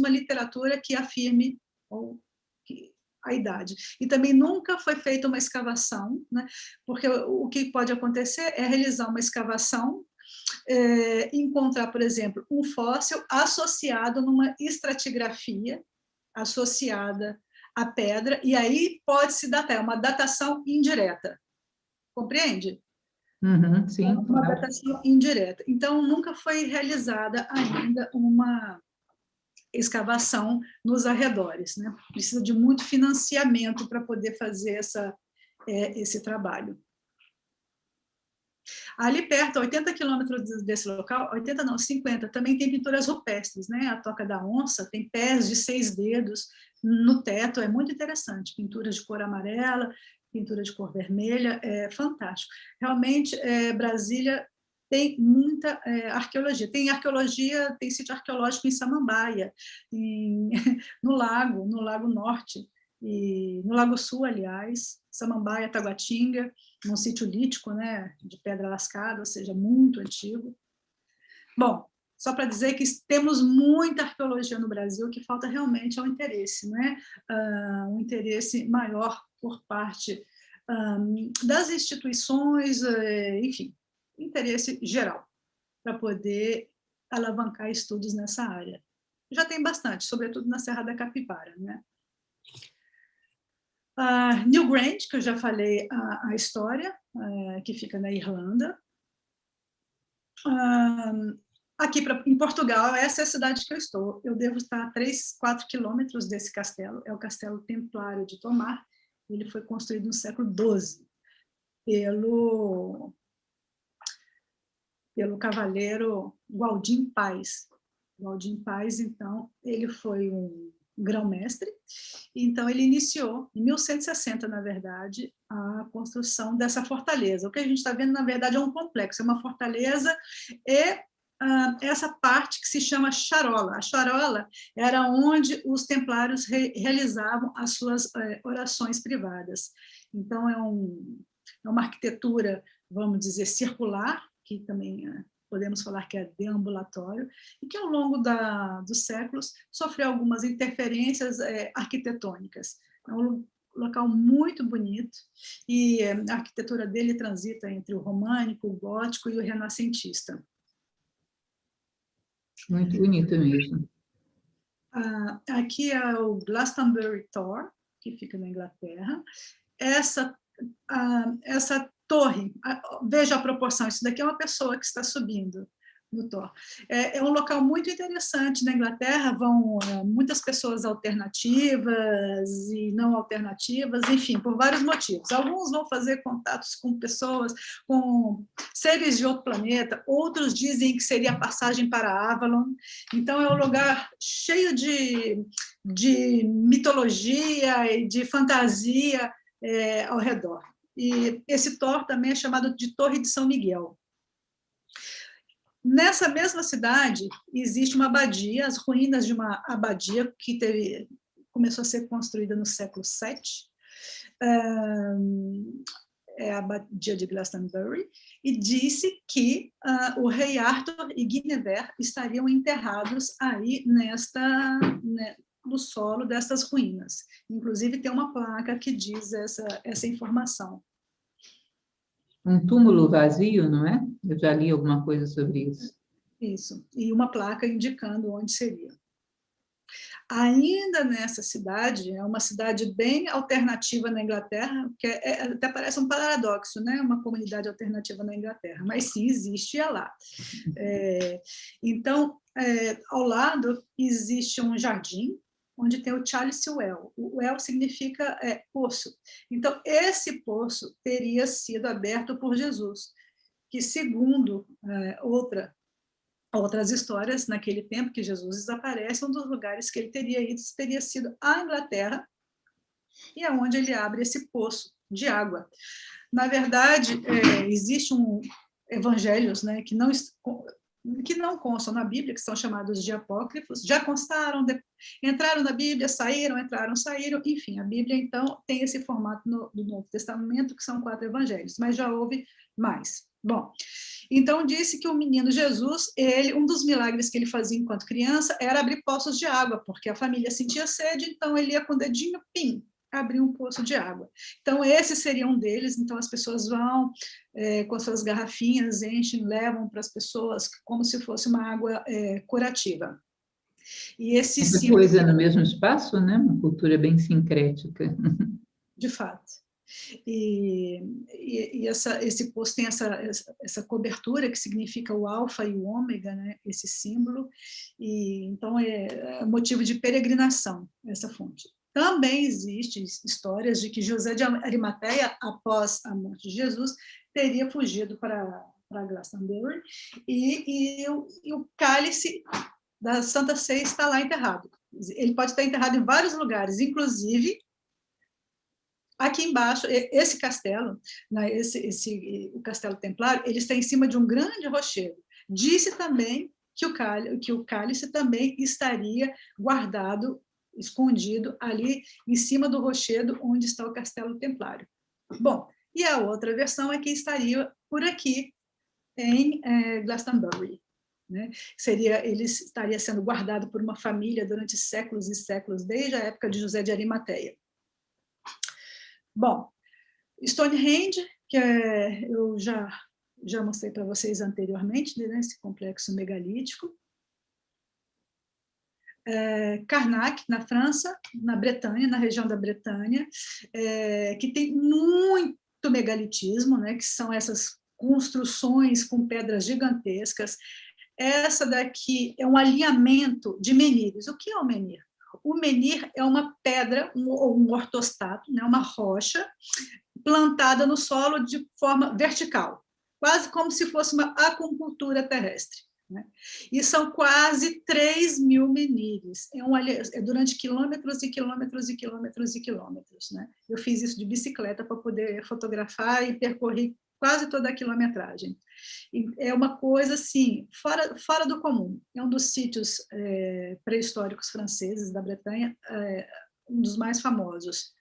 literatura que afirme ou que a idade. E também nunca foi feita uma escavação, né? Porque o que pode acontecer é realizar uma escavação, encontrar, por exemplo, um fóssil associado numa estratigrafia, associada à pedra, e aí pode-se datar, é uma datação indireta. Compreende? Uhum, sim, Uma claro. datação indireta. Então, nunca foi realizada ainda uma escavação nos arredores, né? Precisa de muito financiamento para poder fazer esse trabalho. Ali perto, a 80 quilômetros desse local, 80 não, 50, também tem pinturas rupestres, né? A Toca da Onça tem pés de 6 dedos no teto, é muito interessante. Pinturas de cor amarela, pintura de cor vermelha, é fantástico. Realmente, Brasília tem muita arqueologia. Tem sítio arqueológico em Samambaia, no Lago Norte, e no Lago Sul, aliás, Samambaia, Taguatinga, um sítio lítico, né, de pedra lascada, ou seja, muito antigo. Bom, só para dizer que temos muita arqueologia no Brasil, que falta realmente ao interesse, né? Um interesse maior por parte das instituições, enfim, interesse geral, para poder alavancar estudos nessa área. Já tem bastante, sobretudo na Serra da Capivara, né? Newgrange, que eu já falei a história, que fica na Irlanda. Aqui em Portugal, essa é a cidade que eu estou. Eu devo estar a 3, 4 quilômetros desse castelo. É o Castelo Templário de Tomar. Ele foi construído no século XII pelo cavaleiro Gualdim Paz. Gualdim Paz, então, ele foi um grão-mestre. Então, ele iniciou, em 1160, na verdade, a construção dessa fortaleza. O que a gente está vendo, na verdade, é um complexo, é uma fortaleza e essa parte que se chama charola. A charola era onde os templários realizavam as suas orações privadas. Então, é uma arquitetura, vamos dizer, circular, que também podemos falar que é deambulatório, e que ao longo dos séculos sofreu algumas interferências arquitetônicas. É um local muito bonito, e a arquitetura dele transita entre o românico, o gótico e o renascentista. Muito bonito mesmo. Aqui é o Glastonbury Tor, que fica na Inglaterra. Essa torre, veja a proporção, isso daqui é uma pessoa que está subindo no Tor. É um local muito interessante na Inglaterra, vão muitas pessoas alternativas e não alternativas, enfim, por vários motivos. Alguns vão fazer contatos com pessoas, com seres de outro planeta, outros dizem que seria a passagem para Avalon. Então, é um lugar cheio de mitologia e de fantasia ao redor. E esse Tor também é chamado de Torre de São Miguel. Nessa mesma cidade, existe uma abadia, as ruínas de uma abadia que começou a ser construída no século VII, é a abadia de Glastonbury, e disse que o rei Arthur e Guinevere estariam enterrados aí no solo dessas ruínas. Inclusive, tem uma placa que diz essa informação. Um túmulo vazio, não é? Eu já li alguma coisa sobre isso. Isso, e uma placa indicando onde seria. Ainda nessa cidade, é uma cidade bem alternativa na Inglaterra, que até parece um paradoxo, né? Uma comunidade alternativa na Inglaterra, mas sim, existe lá. Então, ao lado, existe um jardim, onde tem o Chalice Well. O well significa poço. Então, esse poço teria sido aberto por Jesus, que, segundo outras histórias, naquele tempo que Jesus desaparece, um dos lugares que ele teria ido teria sido a Inglaterra, e é onde ele abre esse poço de água. Na verdade, existe evangelhos, né, que não constam na Bíblia, que são chamados de apócrifos, já constaram, entraram na Bíblia, saíram, entraram, saíram, enfim, a Bíblia, então, tem esse formato do Novo Testamento, que são 4 evangelhos, mas já houve mais. Bom, então disse que o menino Jesus, um dos milagres que ele fazia enquanto criança era abrir poços de água, porque a família sentia sede, então ele ia com o dedinho, pim, abrir um poço de água. Então, esse seria um deles. Então, as pessoas vão com suas garrafinhas, enchem, levam para as pessoas como se fosse uma água curativa. E esse Muita símbolo... coisa no mesmo espaço, né? Uma cultura bem sincrética. De fato. E esse poço tem essa cobertura que significa o alfa e o ômega, né? Esse símbolo, e então é motivo de peregrinação essa fonte. Também existem histórias de que José de Arimateia, após a morte de Jesus, teria fugido para Glastonbury, e o cálice da Santa Ceia está lá enterrado. Ele pode estar enterrado em vários lugares, inclusive aqui embaixo, esse castelo, né, o Castelo Templário, ele está em cima de um grande rochedo. Disse também que o cálice também estaria guardado, escondido ali em cima do rochedo onde está o Castelo Templário. Bom, e a outra versão é que estaria por aqui, em Glastonbury. Né? Ele estaria sendo guardado por uma família durante séculos e séculos, desde a época de José de Arimateia. Bom, Stonehenge, que eu já mostrei para vocês anteriormente, né, esse complexo megalítico. Karnak, na França, na Bretanha, na região da Bretanha, que tem muito megalitismo, né, que são essas construções com pedras gigantescas. Essa daqui é um alinhamento de menires. O que é o menhir? O menhir é uma pedra, um ortostato, né, uma rocha, plantada no solo de forma vertical, quase como se fosse uma acupuntura terrestre. Né? E são quase 3.000 menires, durante quilômetros e quilômetros e quilômetros e quilômetros. Né? Eu fiz isso de bicicleta para poder fotografar e percorrer quase toda a quilometragem. É uma coisa assim, fora do comum. É um dos sítios pré-históricos franceses da Bretanha, um dos mais famosos.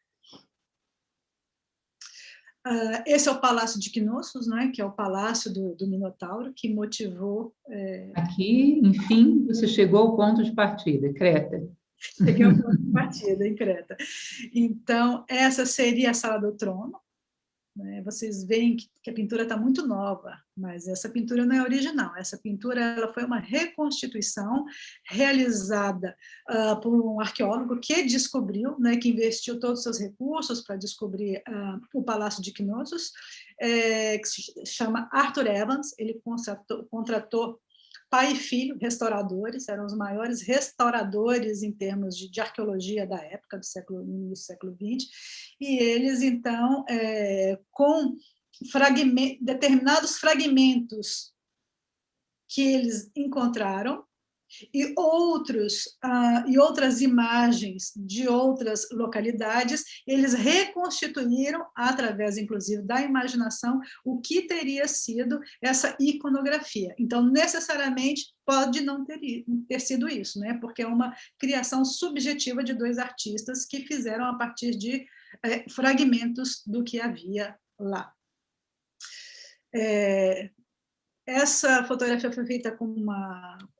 Esse é o Palácio de Knossos, né, que é o palácio do Minotauro, que motivou... Aqui, enfim, você chegou ao ponto de partida, Creta. Cheguei ao ponto de partida, em Creta. Então, essa seria a Sala do Trono. Né? Vocês veem que a pintura está muito nova, mas essa pintura não é original. Essa pintura ela foi uma reconstituição realizada por um arqueólogo que descobriu, né, que investiu todos os seus recursos para descobrir o Palácio de Knossos, que se chama Arthur Evans. Ele contratou pai e filho, restauradores, eram os maiores restauradores em termos de arqueologia da época, do século XX, e eles, então, com determinados fragmentos que eles encontraram, e outras imagens de outras localidades, eles reconstituíram, através, inclusive, da imaginação, o que teria sido essa iconografia. Então, necessariamente, pode não ter sido isso, né? Porque é uma criação subjetiva de dois artistas que fizeram a partir de fragmentos do que havia lá. Essa fotografia foi feita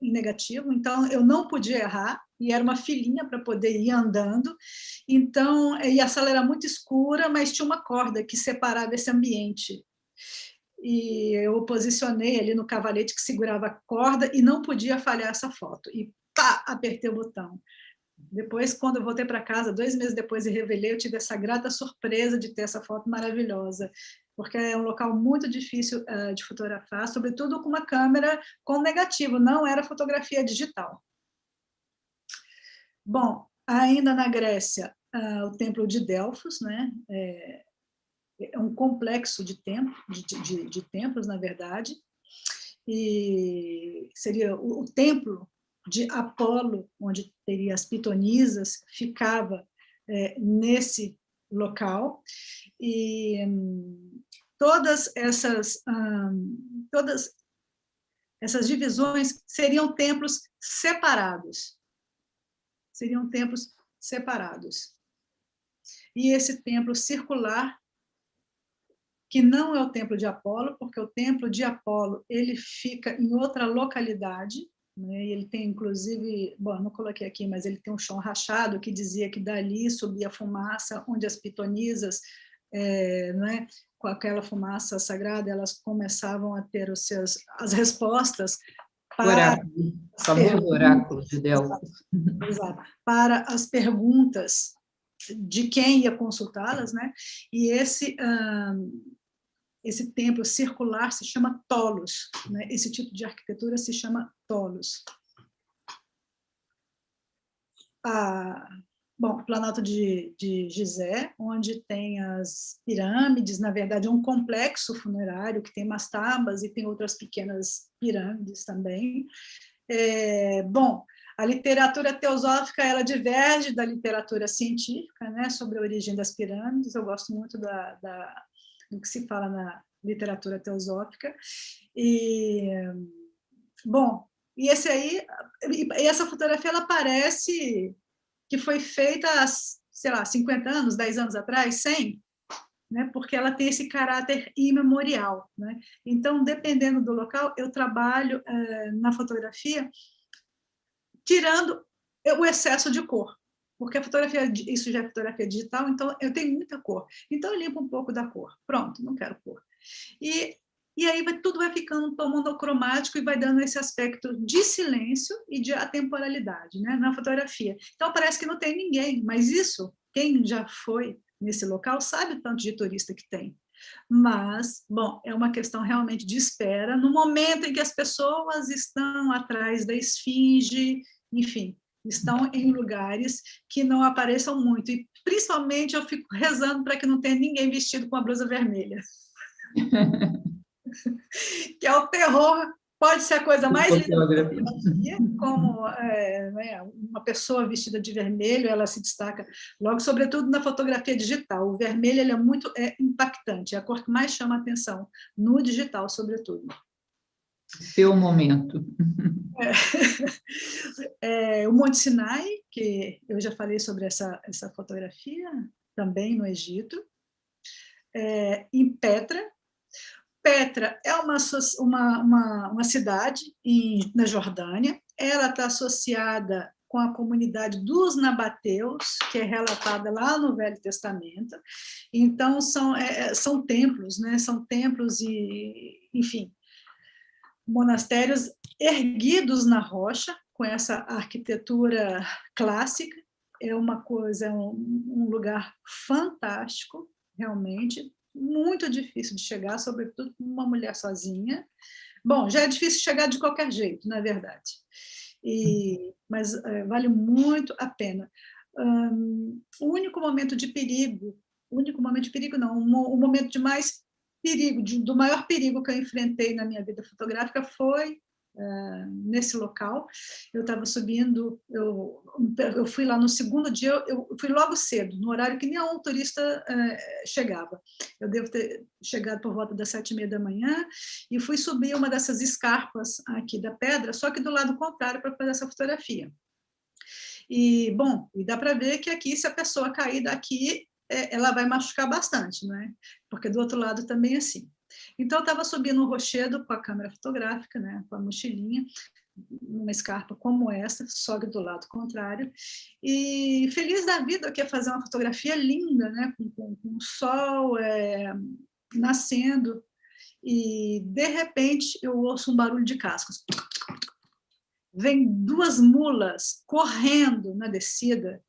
em negativo, então eu não podia errar, e era uma filinha para poder ir andando, então, e a sala era muito escura, mas tinha uma corda que separava esse ambiente, e eu posicionei ali no cavalete que segurava a corda, e não podia falhar essa foto, e pá, apertei o botão. Depois, quando eu voltei para casa, 2 meses depois, e revelei, eu tive essa grata surpresa de ter essa foto maravilhosa, porque é um local muito difícil de fotografar, sobretudo com uma câmera com negativo, não era fotografia digital. Bom, ainda na Grécia, o Templo de Delfos, né? É um complexo de templos, na verdade, e seria o templo de Apolo, onde teria as pitonisas, ficava nesse local, e todas essas divisões seriam templos separados. Seriam templos separados. E esse templo circular, que não é o templo de Apolo, porque o templo de Apolo ele fica em outra localidade, né? E ele tem, inclusive, bom, não coloquei aqui, mas ele tem um chão rachado que dizia que dali subia fumaça, onde as pitonisas, não é? Com aquela fumaça sagrada, elas começavam a ter as respostas para Oráculo, as famoso oráculo de Delfos. exato, para as perguntas de quem ia consultá-las, né? E esse templo circular se chama tolos, né? Esse tipo de arquitetura se chama tolos. Bom, o Planalto de Gizé, onde tem as pirâmides, na verdade é um complexo funerário que tem mastabas e tem outras pequenas pirâmides também. Bom, a literatura teosófica, ela diverge da literatura científica, né, sobre a origem das pirâmides. Eu gosto muito do que se fala na literatura teosófica. Bom, e essa fotografia, ela parece que foi feita há, sei lá, 50 anos, 10 anos atrás, 100, né? Porque ela tem esse caráter imemorial, né? Então, dependendo do local, eu trabalho na fotografia tirando o excesso de cor, porque a fotografia, isso já é fotografia digital, então eu tenho muita cor. Então, eu limpo um pouco da cor. Pronto, não quero cor. E aí tudo vai ficando um tom monocromático e vai dando esse aspecto de silêncio e de atemporalidade, né, na fotografia. Então, parece que não tem ninguém, mas isso, quem já foi nesse local sabe o tanto de turista que tem. Mas, bom, é uma questão realmente de espera, no momento em que as pessoas estão atrás da esfinge, enfim, estão em lugares que não apareçam muito. E, principalmente, eu fico rezando para que não tenha ninguém vestido com a blusa vermelha. Que é o terror, pode ser a coisa mais linda da fotografia, como né, uma pessoa vestida de vermelho, ela se destaca logo, sobretudo na fotografia digital. O vermelho ele é muito impactante, é a cor que mais chama a atenção, no digital, sobretudo. Seu momento. O Monte Sinai, que eu já falei sobre essa fotografia, também no Egito. Em Petra. Petra é uma cidade na Jordânia. Ela está associada com a comunidade dos nabateus, que é relatada lá no Velho Testamento. Então, são templos, né? São templos e, enfim, monastérios erguidos na rocha, com essa arquitetura clássica. É uma coisa, um lugar fantástico, realmente, muito difícil de chegar, sobretudo com uma mulher sozinha. Bom, já é difícil chegar de qualquer jeito, na verdade. Mas vale muito a pena. O único momento de perigo não, o momento de mais perigo, do maior perigo que eu enfrentei na minha vida fotográfica foi nesse local. Eu estava subindo, eu fui lá no segundo dia, eu fui logo cedo, no horário que nenhum turista chegava. Eu devo ter chegado por volta das 7h30 da manhã e fui subir uma dessas escarpas aqui da pedra, só que do lado contrário para fazer essa fotografia. E, bom, e dá para ver que aqui, se a pessoa cair daqui, ela vai machucar bastante, né? Porque do outro lado também é assim. Então, eu estava subindo um rochedo com a câmera fotográfica, né, com a mochilinha, numa escarpa como essa, só que do lado contrário, e feliz da vida que ia fazer uma fotografia linda, né, com o sol nascendo, e de repente eu ouço um barulho de cascos. Vem 2 mulas correndo na descida,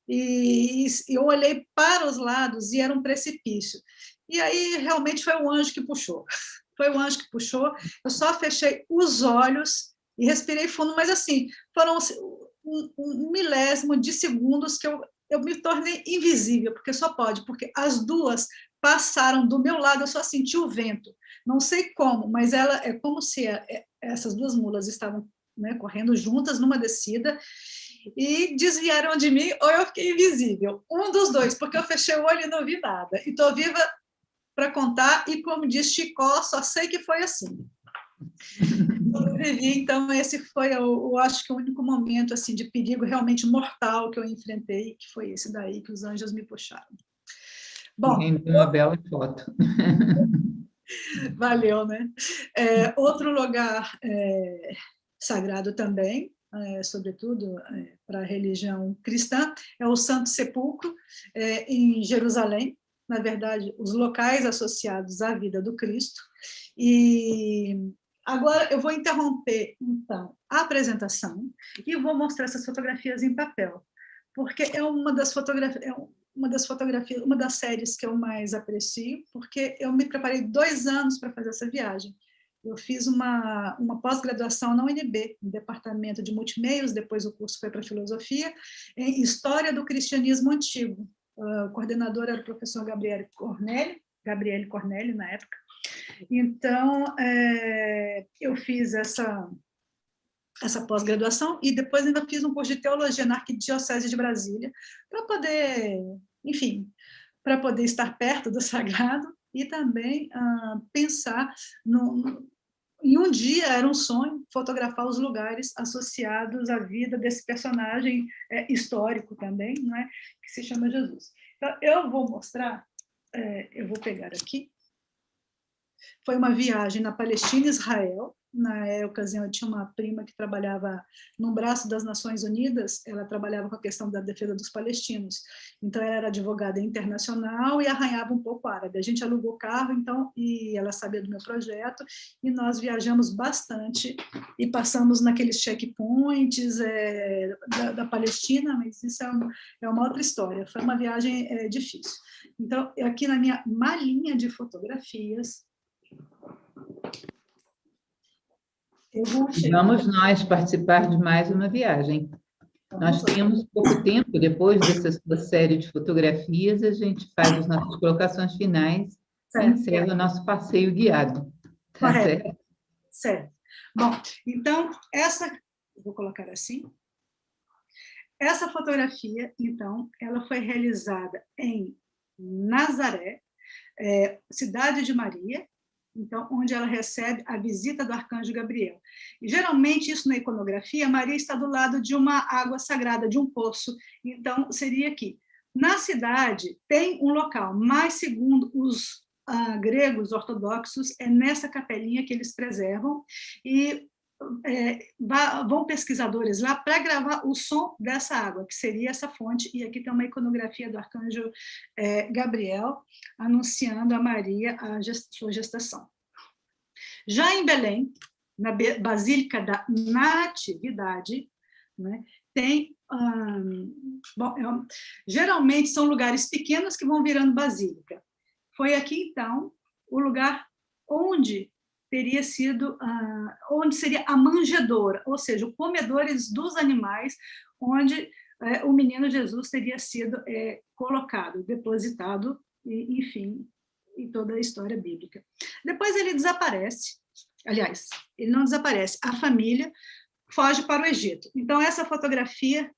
e eu olhei para os lados e era um precipício. E aí, realmente, foi o anjo que puxou. Foi o anjo que puxou. Eu só fechei os olhos e respirei fundo, mas assim, foram um milésimo de segundos que eu me tornei invisível, porque só pode, porque as 2 passaram do meu lado, eu só senti o vento. Não sei como, mas ela é como se essas 2 mulas estavam, né, correndo juntas numa descida, e desviaram de mim, ou eu fiquei invisível. Um dos dois, porque eu fechei o olho e não vi nada. E estou viva para contar, e como diz Chicó, só sei que foi assim. Sobrevivi, então esse foi, eu acho que o único momento assim de perigo realmente mortal que eu enfrentei, que foi esse daí, que os anjos me puxaram. Bom, uma bela foto. Valeu, né? Outro lugar sagrado também, sobretudo para a religião cristã, é o Santo Sepulcro, em Jerusalém, na verdade, os locais associados à vida do Cristo. E agora eu vou interromper, então, a apresentação e vou mostrar essas fotografias em papel, porque é uma das fotografias, uma das séries que eu mais aprecio, porque eu me preparei 2 anos para fazer essa viagem. Eu fiz uma pós-graduação na UNB, no departamento de multimeios, depois o curso foi para filosofia, em História do Cristianismo Antigo. O coordenador era o professor Gabriele Cornelli, na época. Então, eu fiz essa pós-graduação e depois ainda fiz um curso de teologia na Arquidiocese de Brasília, para poder, enfim, para poder estar perto do sagrado e também pensar em um dia, era um sonho, fotografar os lugares associados à vida desse personagem histórico também, não é? Que se chama Jesus. Então, eu vou mostrar, eu vou pegar aqui. Foi uma viagem na Palestina e Israel. Na ocasião, eu tinha uma prima que trabalhava num braço das Nações Unidas, ela trabalhava com a questão da defesa dos palestinos. Então, ela era advogada internacional e arranhava um pouco árabe. A gente alugou carro, então, e ela sabia do meu projeto, e nós viajamos bastante e passamos naqueles checkpoints da Palestina, mas isso é uma outra história. Foi uma viagem difícil. Então, aqui na minha malinha de fotografias, Vamos nós participar de mais uma viagem. Nós temos pouco tempo, depois dessa sua série de fotografias, a gente faz as nossas colocações finais e encerra o nosso passeio guiado. Tá certo? Certo. Bom, então, vou colocar assim. Essa fotografia, então, ela foi realizada em Nazaré, cidade de Maria, então, onde ela recebe a visita do arcanjo Gabriel. E, geralmente, isso na iconografia, Maria está do lado de uma água sagrada, de um poço. Então, seria aqui. Na cidade, tem um local, mas, segundo os gregos ortodoxos, é nessa capelinha que eles preservam, e vão pesquisadores lá para gravar o som dessa água, que seria essa fonte, e aqui tem uma iconografia do arcanjo Gabriel, anunciando a Maria sua gestação. Já em Belém, na Basílica da Natividade, né, tem... geralmente são lugares pequenos que vão virando basílica. Foi aqui, então, o lugar onde teria sido, onde seria a manjedoura, ou seja, o comedores dos animais, onde o menino Jesus teria sido colocado, depositado, e, enfim, em toda a história bíblica. Depois ele desaparece, aliás, ele não desaparece, a família foge para o Egito. Então, essa fotografia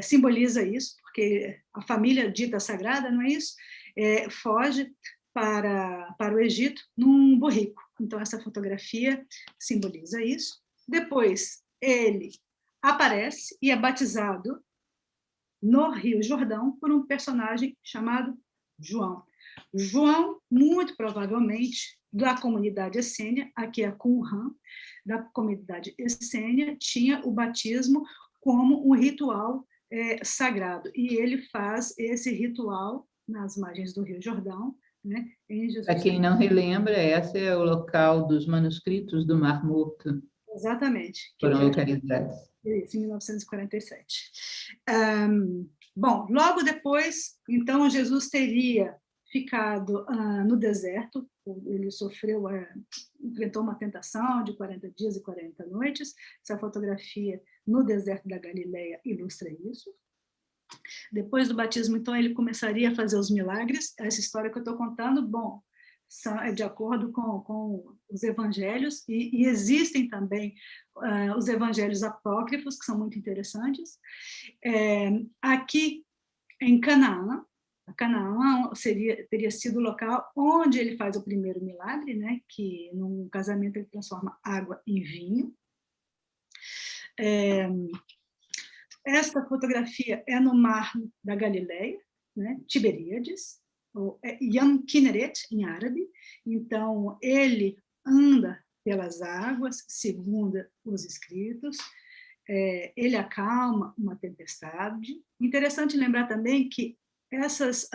simboliza isso, porque a família dita sagrada, não é isso? Foge para o Egito num burrico. Então, essa fotografia simboliza isso. Depois, ele aparece e é batizado no Rio Jordão por um personagem chamado João. João, muito provavelmente, da comunidade essênia, aqui é Qumran, da comunidade essênia, tinha o batismo como um ritual sagrado. E ele faz esse ritual nas margens do Rio Jordão, né, em Jesus. Para quem não relembra, esse é o local dos manuscritos do Mar Morto. Exatamente. Foram localizados. Isso, em 1947. Bom, logo depois, então, Jesus teria ficado no deserto, ele enfrentou uma tentação de 40 dias e 40 noites, essa fotografia no deserto da Galileia ilustra isso. Depois do batismo, então, ele começaria a fazer os milagres. Essa história que eu estou contando, bom, é de acordo com os evangelhos, e existem também os evangelhos apócrifos, que são muito interessantes. Aqui, em Canaã, teria sido o local onde ele faz o primeiro milagre, né, que num casamento ele transforma água em vinho. Esta fotografia é no Mar da Galileia, né, Tiberíades, ou Yam Kinneret, em árabe. Então, ele anda pelas águas, segundo os escritos. Ele acalma uma tempestade. Interessante lembrar também que essas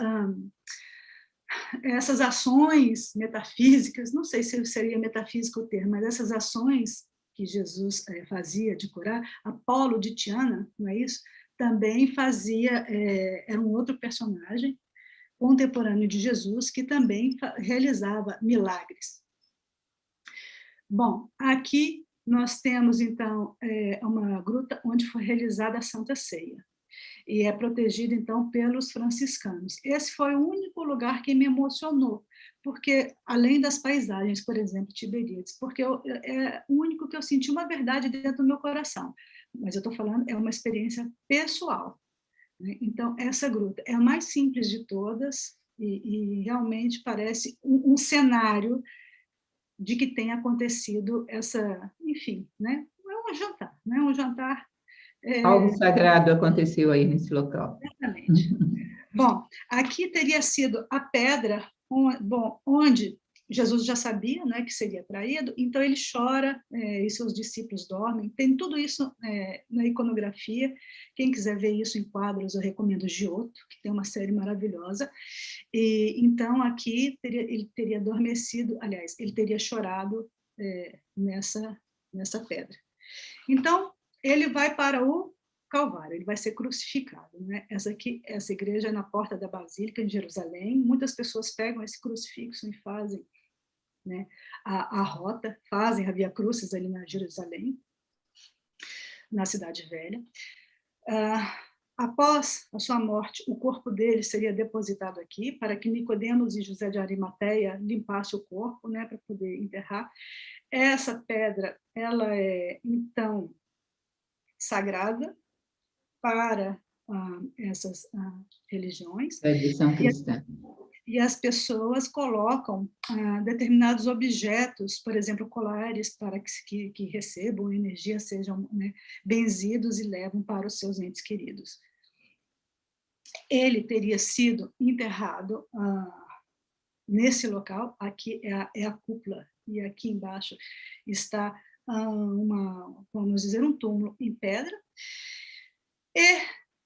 ações metafísicas, não sei se seria metafísico o termo, mas essas ações que Jesus fazia de curar, Apolo de Tiana, não é isso? Também fazia, era um outro personagem contemporâneo de Jesus que também realizava milagres. Bom, aqui nós temos, então, uma gruta onde foi realizada a Santa Ceia, e é protegida, então, pelos franciscanos. Esse foi o único lugar que me emocionou, porque, além das paisagens, por exemplo, Tiberíades, porque é o único que eu senti uma verdade dentro do meu coração, mas eu estou falando, é uma experiência pessoal, né? Então, essa gruta é a mais simples de todas, e realmente parece um cenário de que tenha acontecido essa, enfim, né? É um jantar, né? Um jantar. Algo sagrado aconteceu aí nesse local. Exatamente. Bom, aqui teria sido a pedra onde Jesus já sabia, né, que seria traído, então ele chora, e seus discípulos dormem. Tem tudo isso na iconografia. Quem quiser ver isso em quadros, eu recomendo Giotto, que tem uma série maravilhosa. E então aqui ele teria adormecido, aliás, ele teria chorado nessa pedra. Então ele vai para o Calvário, ele vai ser crucificado, né? Essa igreja é na porta da Basílica em Jerusalém. Muitas pessoas pegam esse crucifixo e fazem, né, a rota, fazem a Via Crucis ali na Jerusalém, na Cidade Velha. Após a sua morte, o corpo dele seria depositado aqui, para que Nicodemos e José de Arimateia limpassem o corpo, né, para poder enterrar. Essa pedra, ela é, então, sagrada para essas religiões. Tradição cristã. E as pessoas colocam determinados objetos, por exemplo, colares, para que recebam energia, sejam, né, benzidos e levam para os seus entes queridos. Ele teria sido enterrado nesse local. Aqui é a cúpula, e aqui embaixo está vamos dizer, um túmulo em pedra. E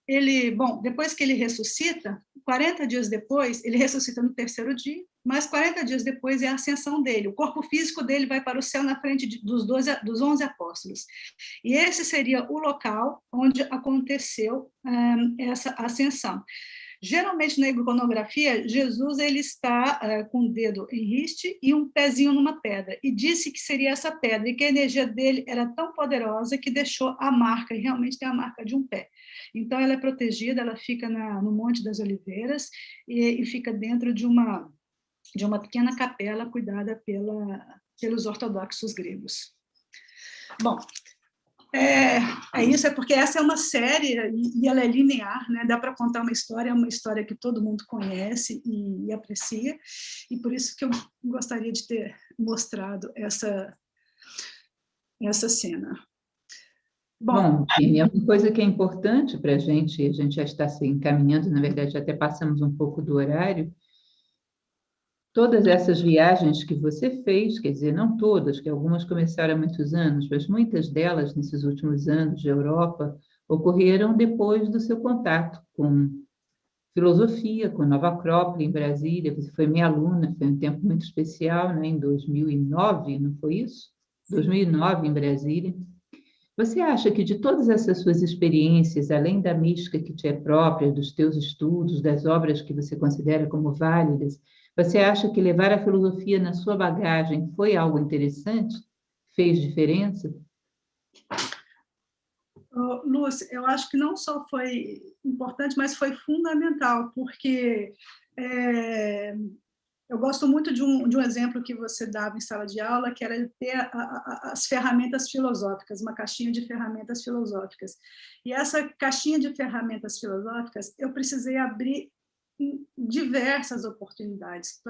ele, bom, depois que ele ressuscita, 40 dias depois, ele ressuscita no terceiro dia, mas 40 dias depois é a ascensão dele. O corpo físico dele vai para o céu na frente dos 11 apóstolos. E esse seria o local onde aconteceu essa ascensão. Geralmente, na iconografia, Jesus ele está com o dedo em riste e um pezinho numa pedra, e disse que seria essa pedra, e que a energia dele era tão poderosa que deixou a marca, e realmente tem a marca de um pé. Então, ela é protegida, ela fica no Monte das Oliveiras, e fica dentro de uma pequena capela cuidada pelos ortodoxos gregos. Bom, isso, porque essa é uma série e ela é linear, né? Dá para contar uma história, é uma história que todo mundo conhece e aprecia, e por isso que eu gostaria de ter mostrado essa cena. Bom, Kênia, uma coisa que é importante para a gente já está se encaminhando, na verdade, até passamos um pouco do horário. Todas essas viagens que você fez, quer dizer, não todas, que algumas começaram há muitos anos, mas muitas delas, nesses últimos anos de Europa, ocorreram depois do seu contato com filosofia, com Nova Acrópole, em Brasília. Você foi minha aluna, foi um tempo muito especial, né, em 2009, não foi isso? 2009, em Brasília. Você acha que de todas essas suas experiências, além da mística que te é própria, dos teus estudos, das obras que você considera como válidas, você acha que levar a filosofia na sua bagagem foi algo interessante? Fez diferença? Lúcia, eu acho que não só foi importante, mas foi fundamental, porque eu gosto muito de um exemplo que você dava em sala de aula, que era ter as ferramentas filosóficas, uma caixinha de ferramentas filosóficas. E essa caixinha de ferramentas filosóficas, eu precisei abrir diversas oportunidades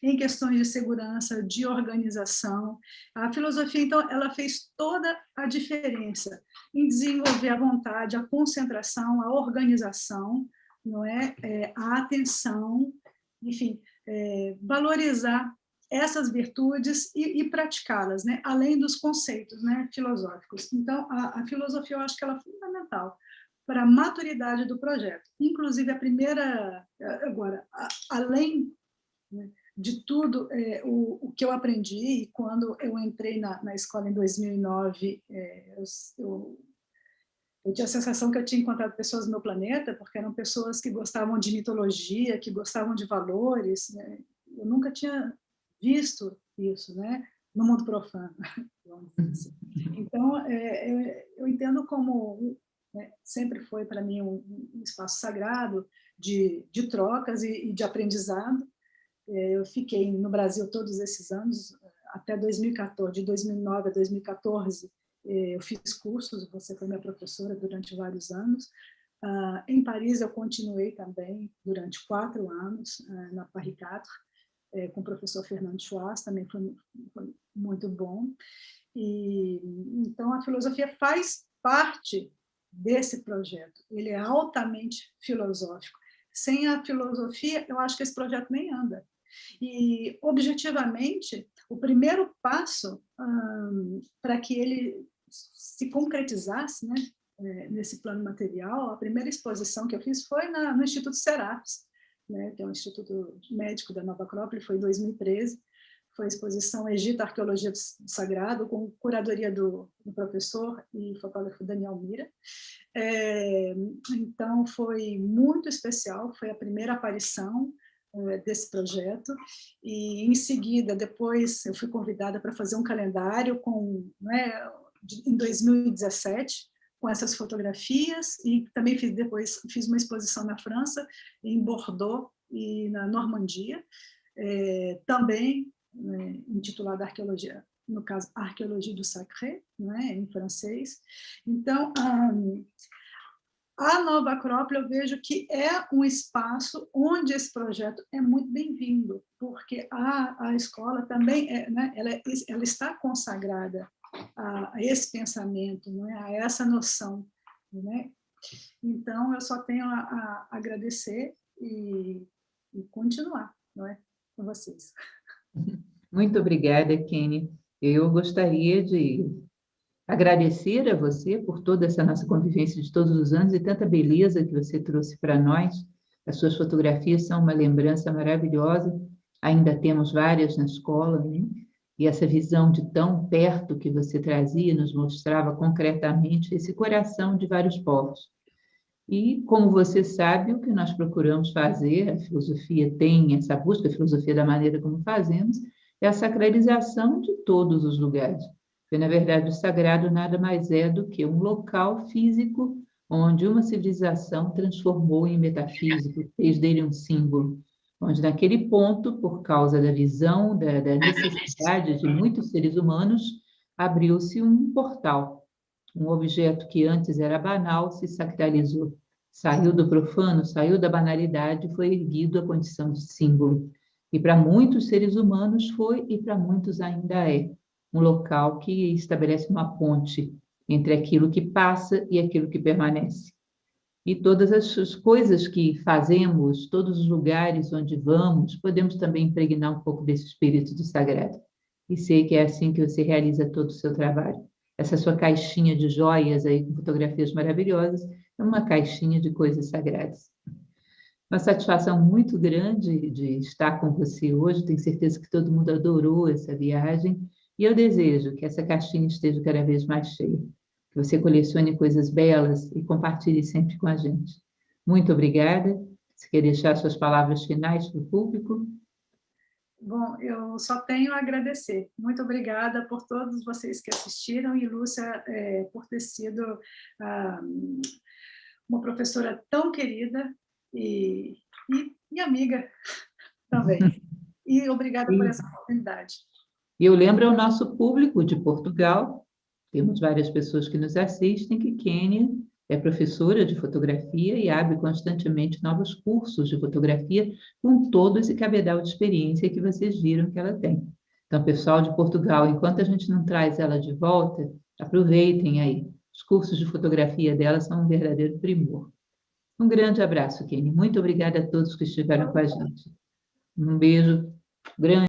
em questões de segurança, de organização. A filosofia, então, ela fez toda a diferença em desenvolver a vontade, a concentração, a organização, não é? A atenção, enfim, valorizar essas virtudes e praticá-las, né? Além dos conceitos, né, filosóficos. Então, a filosofia, eu acho que ela é fundamental para a maturidade do projeto. Inclusive, a primeira... Agora, além, né, de tudo o que eu aprendi, e quando eu entrei na escola em 2009, eu tinha a sensação que eu tinha encontrado pessoas no meu planeta, porque eram pessoas que gostavam de mitologia, que gostavam de valores, né? Eu nunca tinha visto isso, né, no mundo profano. Então, eu entendo como, né, sempre foi para mim um espaço sagrado de trocas e de aprendizado. Eu fiquei no Brasil todos esses anos, até 2014, de 2009 a 2014, eu fiz cursos, você foi minha professora durante vários anos. Em Paris, eu continuei também durante 4 anos, na Paris 4, com o professor Fernando Schwartz, também foi muito bom. E, então, a filosofia faz parte desse projeto, ele é altamente filosófico. Sem a filosofia, eu acho que esse projeto nem anda. E, objetivamente, o primeiro passo para que ele se concretizasse, né, nesse plano material, a primeira exposição que eu fiz foi no Instituto Serapis, né, que é um instituto médico da Nova Acrópole, foi em 2013, foi a exposição Egito, Arqueologia do Sagrado, com curadoria do professor e fotógrafo Daniel Mira. Então, foi muito especial, foi a primeira aparição desse projeto, e em seguida, depois, eu fui convidada para fazer um calendário em 2017, com essas fotografias, e também depois fiz uma exposição na França, em Bordeaux e na Normandia, também intitulada Arqueologia, no caso, Arqueologia do Sacré, né, em francês. Então, a Nova Acrópole, eu vejo que é um espaço onde esse projeto é muito bem-vindo, porque a escola também, né, ela está consagrada a esse pensamento, né, a essa noção, né? Então, eu só tenho a agradecer e continuar, não é, com vocês. Muito obrigada, Kênia. Eu gostaria de agradecer a você por toda essa nossa convivência de todos os anos e tanta beleza que você trouxe para nós. As suas fotografias são uma lembrança maravilhosa. Ainda temos várias na escola, né? E essa visão de tão perto que você trazia nos mostrava concretamente esse coração de vários povos. E, como você sabe, o que nós procuramos fazer, a filosofia tem essa busca, a filosofia da maneira como fazemos, é a sacralização de todos os lugares. Porque, na verdade, o sagrado nada mais é do que um local físico onde uma civilização transformou em metafísico, fez dele um símbolo, onde naquele ponto, por causa da visão, da necessidade de muitos seres humanos, abriu-se um portal. Um objeto que antes era banal se sacralizou, saiu do profano, saiu da banalidade e foi erguido à condição de símbolo. E para muitos seres humanos foi, e para muitos ainda é, um local que estabelece uma ponte entre aquilo que passa e aquilo que permanece. E todas as coisas que fazemos, todos os lugares onde vamos, podemos também impregnar um pouco desse espírito do sagrado. E sei que é assim que você realiza todo o seu trabalho. Essa sua caixinha de joias aí, com fotografias maravilhosas, é uma caixinha de coisas sagradas. Uma satisfação muito grande de estar com você hoje, tenho certeza que todo mundo adorou essa viagem, e eu desejo que essa caixinha esteja cada vez mais cheia, que você colecione coisas belas e compartilhe sempre com a gente. Muito obrigada. Você quer deixar suas palavras finais para o público? Bom, eu só tenho a agradecer. Muito obrigada por todos vocês que assistiram e Lúcia por ter sido uma professora tão querida e amiga também. E obrigada por essa oportunidade. E eu lembro ao nosso público de Portugal, temos várias pessoas que nos assistem, que Kênia é professora de fotografia e abre constantemente novos cursos de fotografia com todo esse cabedal de experiência que vocês viram que ela tem. Então, pessoal de Portugal, enquanto a gente não traz ela de volta, aproveitem aí. Os cursos de fotografia dela são um verdadeiro primor. Um grande abraço, Kênia. Muito obrigada a todos que estiveram com a gente. Um beijo grande.